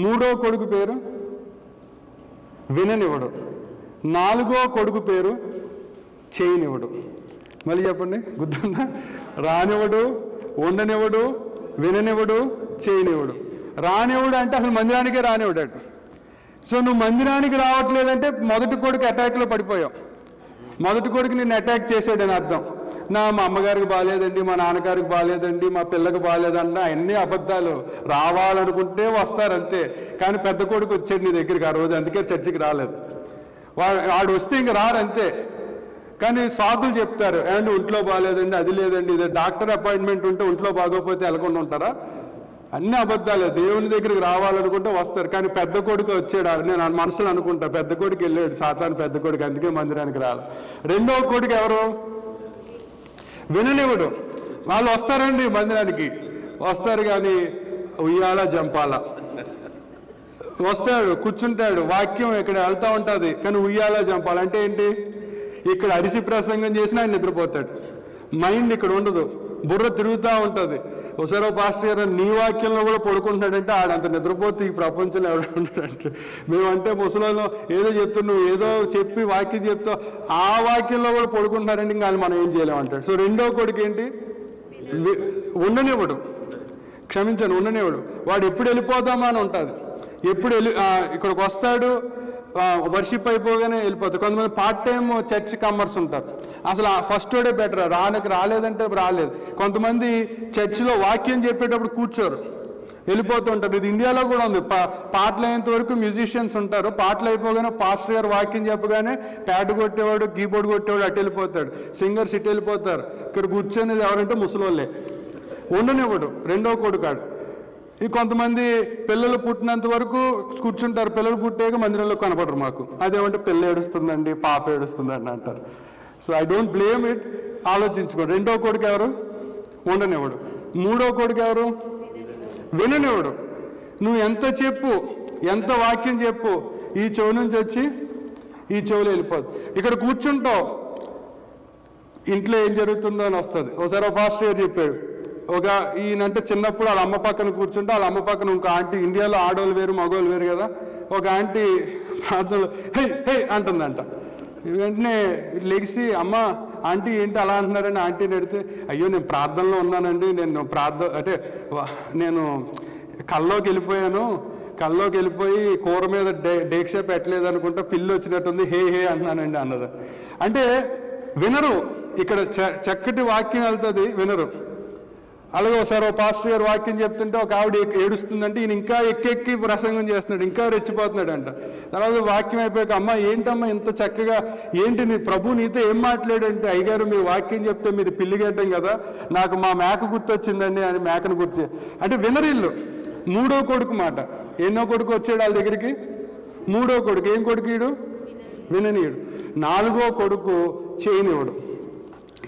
మూడో కొడుకు పేరు విననివ్వడు. 4గో కొడుకు పేరు చేయనివ్వడు. మళ్ళీ చెప్పండి, గుర్తుందా? రానివ్వడు, ఉండనివ్వడు, విననివ్వడు, చేయనివ్వడు. రానివ్వడు అంటే అసలు మందిరానికే రానివ్వడాడు. సో నువ్వు మందిరానికి రావట్లేదంటే మొదటి కొడుకు అటాక్లో పడిపోయావు. మొదటి కొడుకు నిన్ను అటాక్ చేసాడని అర్థం. మా అమ్మగారికి బాగాలేదండి, మా నాన్నగారికి బాగాలేదండి, మా పిల్లకి బాగాలేదన్నా అన్ని అబద్ధాలు. రావాలనుకుంటే వస్తారు అంతే. కానీ పెద్ద కొడుకు వచ్చాడు నీ దగ్గరికి ఆ రోజు, అందుకే చర్చికి రాలేదు. వాడు వస్తే ఇంక రారంతే. కానీ సాకులు చెప్తారు. అండ్ ఒంట్లో బాగాలేదండి, అది లేదండి, ఇది డాక్టర్ అపాయింట్మెంట్ ఉంటే ఒంట్లో బాగోకపోతే వెళ్ళకుండా ఉంటారా? అన్ని అబద్ధాలే. దేవుని దగ్గరికి రావాలనుకుంటే వస్తారు. కానీ పెద్ద కొడుకు వచ్చాడు, నేను మనసులో అనుకుంటా పెద్ద కొడుకు వెళ్ళాడు, సాతాను పెద్ద కొడుకు, అందుకే మందిరానికి రాలి. రెండో కొడుకు ఎవరు? విననివ్వడు. వాళ్ళు వస్తారండి మందిరానికి, వస్తారు కానీ ఉయ్యాల జంపాల. వస్తాడు, కూర్చుంటాడు, వాక్యం ఇక్కడ వెళ్తూ ఉంటుంది, కానీ ఉయ్యాల జంపాల అంటే ఏంటి? ఇక్కడ అరిసి ప్రసంగం చేసినా ఆయన నిద్రపోతాడు. మైండ్ ఇక్కడ ఉండదు, బుర్ర తిరుగుతూ ఉంటుంది. ఒకసారి పాస్టర్ గారు నీ వాక్యంలో కూడా పడుకుంటున్నాడంటే ఆడంత నిద్రపోతే ఈ ప్రపంచంలో ఎవరు ఉంటాడంటే. మేమంటే ముసలిలో ఏదో చెప్తున్నావు, ఏదో చెప్పి వాక్యం చెప్తావు, ఆ వాక్యంలో కూడా పడుకుంటున్నారంటే ఇంకా మనం ఏం చేయలేమంటాడు. సో రెండో కొడుకు ఏంటి? ఉండనివ్వడు. క్షమించను, ఉండనివ్వడు. వాడు ఎప్పుడు వెళ్ళిపోదామా అని ఉంటుంది. ఎప్పుడు ఇక్కడికి వస్తాడు, వర్షిప్ అయిపోగానే వెళ్ళిపోతారు. కొంతమంది పార్ట్ టైం చర్చ్ కమ్మర్స్ ఉంటారు. అసలు ఫస్ట్ డే బెటర్, రాలేదంటే రాలేదు. కొంతమంది చర్చిలో వాక్యం చెప్పేటప్పుడు కూర్చోరు, వెళ్ళిపోతూ ఉంటారు. ఇది ఇండియాలో కూడా ఉంది. పాటలు అయ్యేంత వరకు మ్యూజిషియన్స్ ఉంటారు. పాటలు అయిపోగానే పాస్టర్ గారు వాక్యం చెప్పగానే ప్యాడ్ కొట్టేవాడు, కీబోర్డ్ కొట్టేవాడు అటు వెళ్ళిపోతాడు, సింగర్స్ ఇటు వెళ్ళిపోతారు. ఇక్కడ కూర్చొనేది ఎవరంటే ముసలోళ్ళే. ఉండనివ్వడు రెండో కొడుకాడు. ఈ కొంతమంది పిల్లలు పుట్టినంత వరకు కూర్చుంటారు, పిల్లలు పుట్టాక మందిరంలో కనపడరు మాకు. అదేమంటే పిల్ల ఏడుస్తుందండి, పాప ఏడుస్తుందండి అంటారు. So I don't blame it. ఆలోచించుకోండి. రెండో కొడుకు ఎవరు? ఉండనివ్వడు. మూడో కొడుకు ఎవరు? విననివ్వడు. నువ్వు ఎంత చెప్పు, ఎంత వాక్యం చెప్పు, ఈ చెవు నుంచి వచ్చి ఈ చెవులు వెళ్ళిపోదు. ఇక్కడ కూర్చుంటావు, ఇంట్లో ఏం జరుగుతుందో అని వస్తుంది. ఒకసారి పాస్టర్ గారు చెప్పాడు, ఈయనంటే చిన్నప్పుడు వాళ్ళ అమ్మ పక్కన కూర్చుంటే వాళ్ళ అమ్మ పక్కన ఇంకో ఆంటీ, ఇండియాలో ఆడవాళ్ళు వేరు మగవాళ్ళు వేరు కదా, ఒక ఆంటీ ప్రార్థనలో హే హే అంటుందంట. వెంటనే లెగిసి అమ్మ ఆంటీ ఏంటి అలా అంటున్నారని ఆంటీని అడిగితే, అయ్యో నేను ప్రార్థనలో ఉన్నానండి, నేను కల్లోకి వెళ్ళిపోయి కూర మీద డేక్ష పెట్టలేదు అనుకుంటా, పిల్లి వచ్చినట్టుంది, హే హే అంటున్నానండి అన్నది. అంటే వినరు. ఇక్కడ చక్కటి వాక్యం వెళ్తుంది, వినరు. అలాగే ఒకసారి పాస్టర్ గారు వాక్యం చెప్తుంటే ఒక ఆవిడ ఏడుస్తుందంటే ఈయన ఇంకా ఎక్కి ప్రసంగం చేస్తున్నాడు, ఇంకా రెచ్చిపోతున్నాడు అంట. తర్వాత వాక్యం అయిపోయాక, అమ్మ ఏంటమ్మా ఇంత చక్కగా, ఏంటి నీ ప్రభు నీతో ఏం మాట్లాడంటే, అయ్యగారు మీరు వాక్యం చెప్తే మీరు పిల్లిగడ్డం కదా, నాకు మా మేక గుర్తొచ్చిందండి అని మేకను గుర్తు. అంటే వినరిల్లు. మూడో కొడుకు మాట. ఎన్నో కొడుకు వచ్చాడు వాళ్ళ దగ్గరికి? మూడో కొడుకు. ఏం కొడుకు ఈడు? విననీయుడు. నాలుగో కొడుకు చేయనివ్వడు.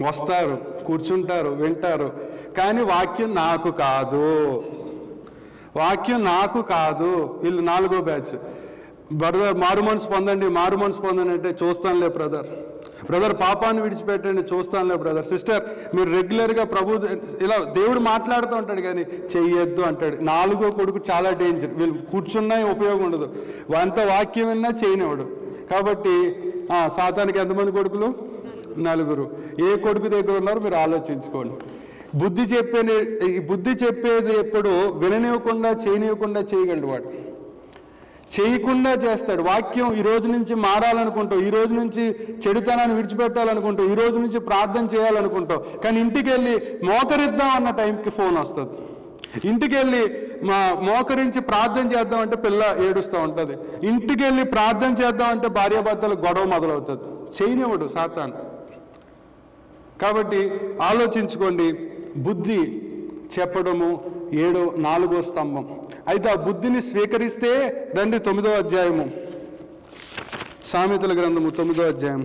వస్తారు, కూర్చుంటారు, వింటారు, కానీ వాక్యం నాకు కాదు, వాక్యం నాకు కాదు. వీళ్ళు నాలుగో బ్యాచ్. బ్రదర్ మారు మనసు పొందండి, మారు మనసు పొందండి అంటే చూస్తానులే బ్రదర్ పాపాన్ని విడిచిపెట్టండి, చూస్తానులే బ్రదర్. సిస్టర్ మీరు రెగ్యులర్గా ప్రభు ఇలా దేవుడు మాట్లాడుతూ ఉంటాడు కానీ చెయ్యొద్దు అంటాడు. నాలుగో కొడుకు చాలా డేంజర్. వీళ్ళు కూర్చున్నా ఉపయోగం ఉండదు, అంత వాక్యం విన్నా చేయనివాడు. కాబట్టి సాతానికి ఎంతమంది కొడుకులు? 4. ఏ కొడుకు దగ్గర ఉన్నారో మీరు ఆలోచించుకోండి. బుద్ధి చెప్పేది ఎప్పుడు విననివ్వకుండా చేయనివ్వకుండా చేయగలడు వాడు. చేయకుండా చేస్తాడు. వాక్యం ఈ రోజు నుంచి మారాలనుకుంటావు, ఈ రోజు నుంచి చెడుతనాన్ని విడిచిపెట్టాలనుకుంటావు, ఈ రోజు నుంచి ప్రార్థన చేయాలనుకుంటావు, కానీ ఇంటికి వెళ్ళి మోకరిద్దాం అన్న టైంకి ఫోన్ వస్తుంది. ఇంటికి వెళ్ళి మోకరించి ప్రార్థన చేద్దాం అంటే పిల్ల ఏడుస్తూ ఉంటుంది. ఇంటికి వెళ్ళి ప్రార్థన చేద్దాం అంటే భార్యాభర్తలు గొడవ మొదలవుతుంది. చేయనివ్వడు సాతాను. కాబట్టి ఆలోచించుకోండి. బుద్ధి చెప్పడము 4వ స్తంభం. అయితే ఆ బుద్ధిని స్వీకరిస్తే రండి 9వ అధ్యాయము, సామెతల గ్రంథము 9వ అధ్యాయం.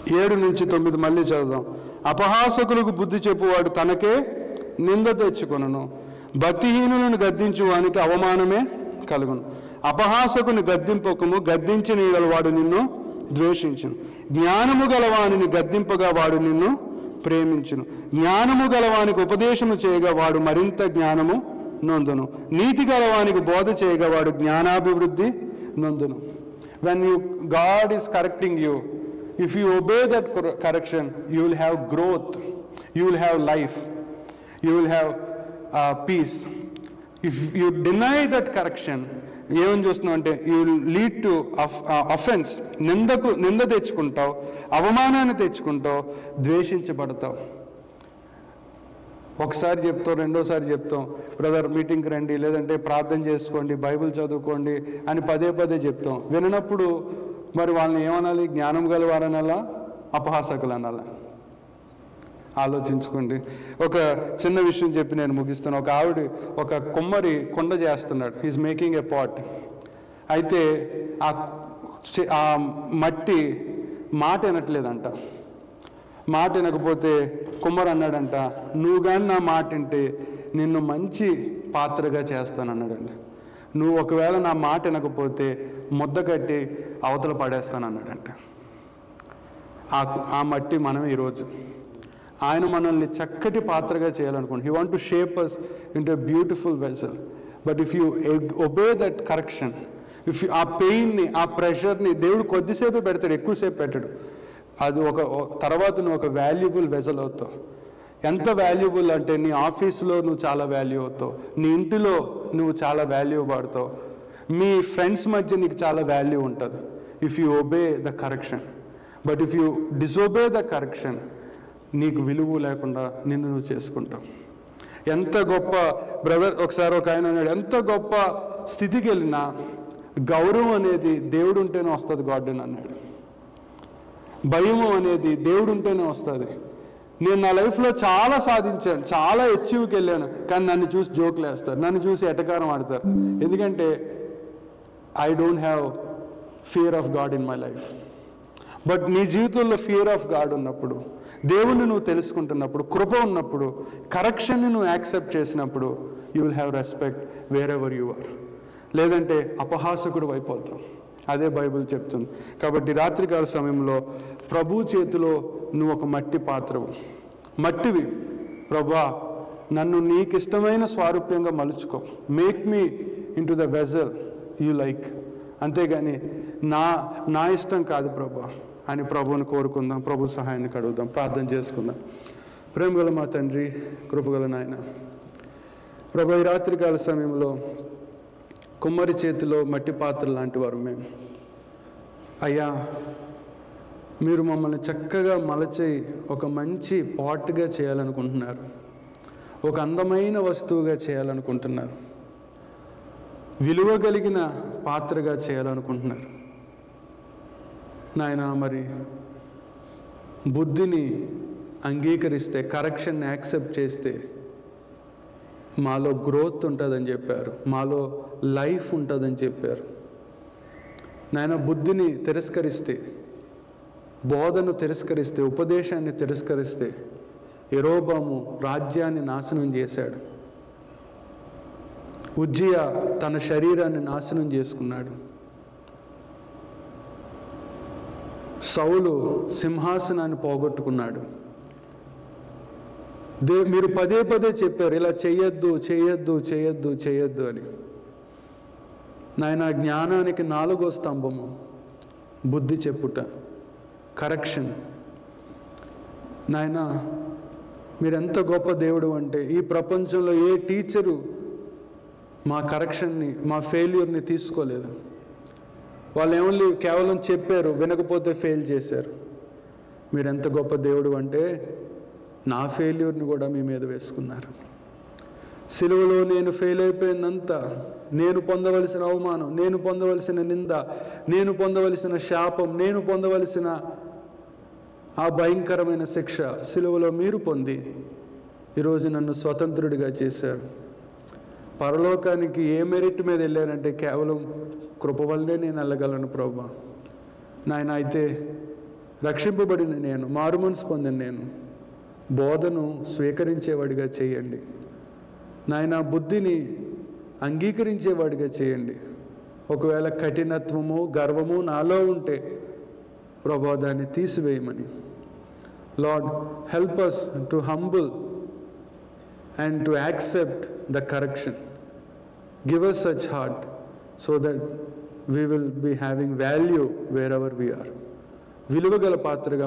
7-9 మళ్ళీ చదువుదాం. అపహాసకులకు బుద్ధి చెప్పువాడు తనకే నింద తెచ్చుకొనును, భక్తిహీనులను గద్దించు వానికి అవమానమే కలుగును. అపహాసకుని గద్దింపకము, గద్దించిన వాడు నిన్ను ద్వేషించును. జ్ఞానము గలవానిని గద్దింపగా వాడు నిన్ను ప్రేమించును. జ్ఞానము గలవానికి ఉపదేశము చేయగా వాడు మరింత జ్ఞానము నొందును. నీతి గలవానికి బోధ చేయగా వాడు జ్ఞానాభివృద్ధి నొందును. When God is correcting you, if you obey that correction, you will have growth, you will have life, you will have peace. If you deny that correction, ఏమని చూస్తున్నావు అంటే you will lead to offence. నింద తెచ్చుకుంటావు, అవమానాన్ని తెచ్చుకుంటావు, ద్వేషించబడతావు. ఒకసారి చెప్తాం, రెండోసారి చెప్తాం, బ్రదర్ మీటింగ్కి రండి, లేదంటే ప్రార్థన చేసుకోండి, బైబిల్ చదువుకోండి అని పదే చెప్తాం. వినప్పుడు మరి వాళ్ళని ఏమనాలి? జ్ఞానం గలవారనాలా, అపహాసకులు అనాలా? ఆలోచించుకోండి. ఒక చిన్న విషయం చెప్పి నేను ముగిస్తాను. ఒక ఆవిడ, ఒక కుమ్మరి కుండ చేస్తున్నాడు, హీస్ మేకింగ్ ఏ పాట్. అయితే ఆ మట్టి మాట వినట్లేదంట. మాట వినకపోతే కుమ్మరి అన్నాడంట, నువ్వు కానీ నా మాట వింటే నిన్ను మంచి పాత్రగా చేస్తానన్నాడండి. నువ్వు ఒకవేళ నా మాట వినకపోతే ముద్ద కట్టి అవతల పడేస్తానన్నాడంట. ఆ మట్టి మనం ఈరోజు ఆయన మనల్ని చక్కటి పాత్రగా చేయాలనుకోండి. He want to shape us into a beautiful vessel. But if you obey that correction, if ఆ పెయిన్ని, ఆ ప్రెషర్ని దేవుడు కొద్దిసేపు పెడతాడు, ఎక్కువసేపు పెట్టడు. అది తర్వాత నువ్వు ఒక వాల్యుబుల్ వెసల్ అవుతావు. ఎంత వాల్యుబుల్ అంటే నీ ఆఫీస్లో నువ్వు చాలా వాల్యూ అవుతావు, నీ ఇంటిలో నువ్వు చాలా వాల్యూ పడతావు, మీ ఫ్రెండ్స్ మధ్య నీకు చాలా వాల్యూ ఉంటుంది if you obey the correction. But if you disobey the correction, నీకు విలువ లేకుండా నిన్ను నువ్వు చేసుకుంటావు. ఎంత గొప్ప బ్రదర్, ఒకసారి ఒక ఆయన అన్నాడు, ఎంత గొప్ప స్థితికి వెళ్ళినా గౌరవం అనేది దేవుడు ఉంటేనే వస్తుంది గార్డెన్ అన్నాడు. భయము అనేది దేవుడు ఉంటేనే వస్తుంది. నేను నా లైఫ్లో చాలా సాధించాను, చాలా అచీవ్కి వెళ్ళాను, కానీ నన్ను చూసి జోకులు వేస్తారు, నన్ను చూసి ఎటకారం ఆడతారు. ఎందుకంటే I don't have fear of God in my life. But నీ జీవితంలో ఫియర్ ఆఫ్ గాడ్ ఉన్నప్పుడు, దేవుణ్ణి నువ్వు తెలుసుకుంటున్నప్పుడు, కృప ఉన్నప్పుడు, కరెక్షన్ని నువ్వు యాక్సెప్ట్ చేసినప్పుడు, you will have respect wherever you are. లేదంటే అపహాసకుడు అయిపోతావు. అదే బైబిల్ చెప్తుంది. కాబట్టి రాత్రికాల సమయంలో ప్రభు చేతిలో నువ్వు ఒక మట్టి పాత్రవు, మట్టివి. ప్రభా, నన్ను నీకు ఇష్టమైన స్వారూప్యంగా మలుచుకో, make me into the vessel you like. అంతేగాని నా ఇష్టం కాదు ప్రభా అని ప్రభువుని కోరుకుందాం. ప్రభు సహాయాన్ని అడుగుదాం, ప్రార్థన చేసుకుందాం. ప్రేమగల మా తండ్రి, కృపగల నాయన, ప్రభు, ఈ రాత్రికాల సమయంలో కుమ్మరి చేతిలో మట్టి పాత్ర లాంటి వారు మేము. అయ్యా, మీరు మమ్మల్ని చక్కగా మలచి ఒక మంచి పాట్గా చేయాలనుకుంటున్నారు, ఒక అందమైన వస్తువుగా చేయాలనుకుంటున్నారు, విలువ కలిగిన పాత్రగా చేయాలనుకుంటున్నారు నాయన. మరి బుద్ధిని అంగీకరిస్తే, కరెక్షన్ని యాక్సెప్ట్ చేస్తే మాలో గ్రోత్ ఉంటుందని చెప్పారు, మాలో లైఫ్ ఉంటుందని చెప్పారు నాయన. బుద్ధిని తిరస్కరిస్తే, బోధను తిరస్కరిస్తే, ఉపదేశాన్ని తిరస్కరిస్తే యెరోబాము రాజ్యాన్ని నాశనం చేశాడు. ఉజ్జియా తన శరీరాన్ని నాశనం చేసుకున్నాడు. సౌలు సింహాసనాన్ని పోగొట్టుకున్నాడు. మీరు పదే చెప్పారు, ఇలా చేయొద్దు చేయొద్దు చేయొద్దు చేయొద్దు అని. నాయన, జ్ఞానానికి 4వ స్తంభము బుద్ధి చెప్పుట, కరెక్షన్. నాయన, మీరెంత గొప్ప దేవుడు అంటే, ఈ ప్రపంచంలో ఏ టీచరు మా కరెక్షన్ని, మా ఫెయిల్యూర్ని తీసుకోలేదు. వాళ్ళు కేవలం చెప్పారు, వినకపోతే ఫెయిల్ చేశారు. మీరెంత గొప్ప దేవుడు అంటే నా ఫెయిల్యూర్ని కూడా మీ మీద వేసుకున్నారు. సిలువలో నేను ఫెయిల్ అయిపోయిందంతా, నేను పొందవలసిన అవమానం, నేను పొందవలసిన నింద, నేను పొందవలసిన శాపం, నేను పొందవలసిన ఆ భయంకరమైన శిక్ష సిలువలో మీరు పొంది ఈరోజు నన్ను స్వతంత్రుడిగా చేశారు. పరలోకానికి ఏ మెరిట్ మీద వెళ్ళానంటే కేవలం కృప వల్లే నేను వెళ్ళగలను ప్రభువా. నాయన, అయితే రక్షింపబడిన నేను, మారుమనసు పొందిన నేను బోధను స్వీకరించేవాడిగా చేయండి నాయన. బుద్ధిని అంగీకరించేవాడిగా చేయండి. ఒకవేళ కఠినత్వము, గర్వము నాలో ఉంటే ప్రభువా దాన్ని తీసివేయమని. Lord, help us to humble and to accept the correction. Give us such heart so that we will be having value wherever we are. విలువగల పాత్రగా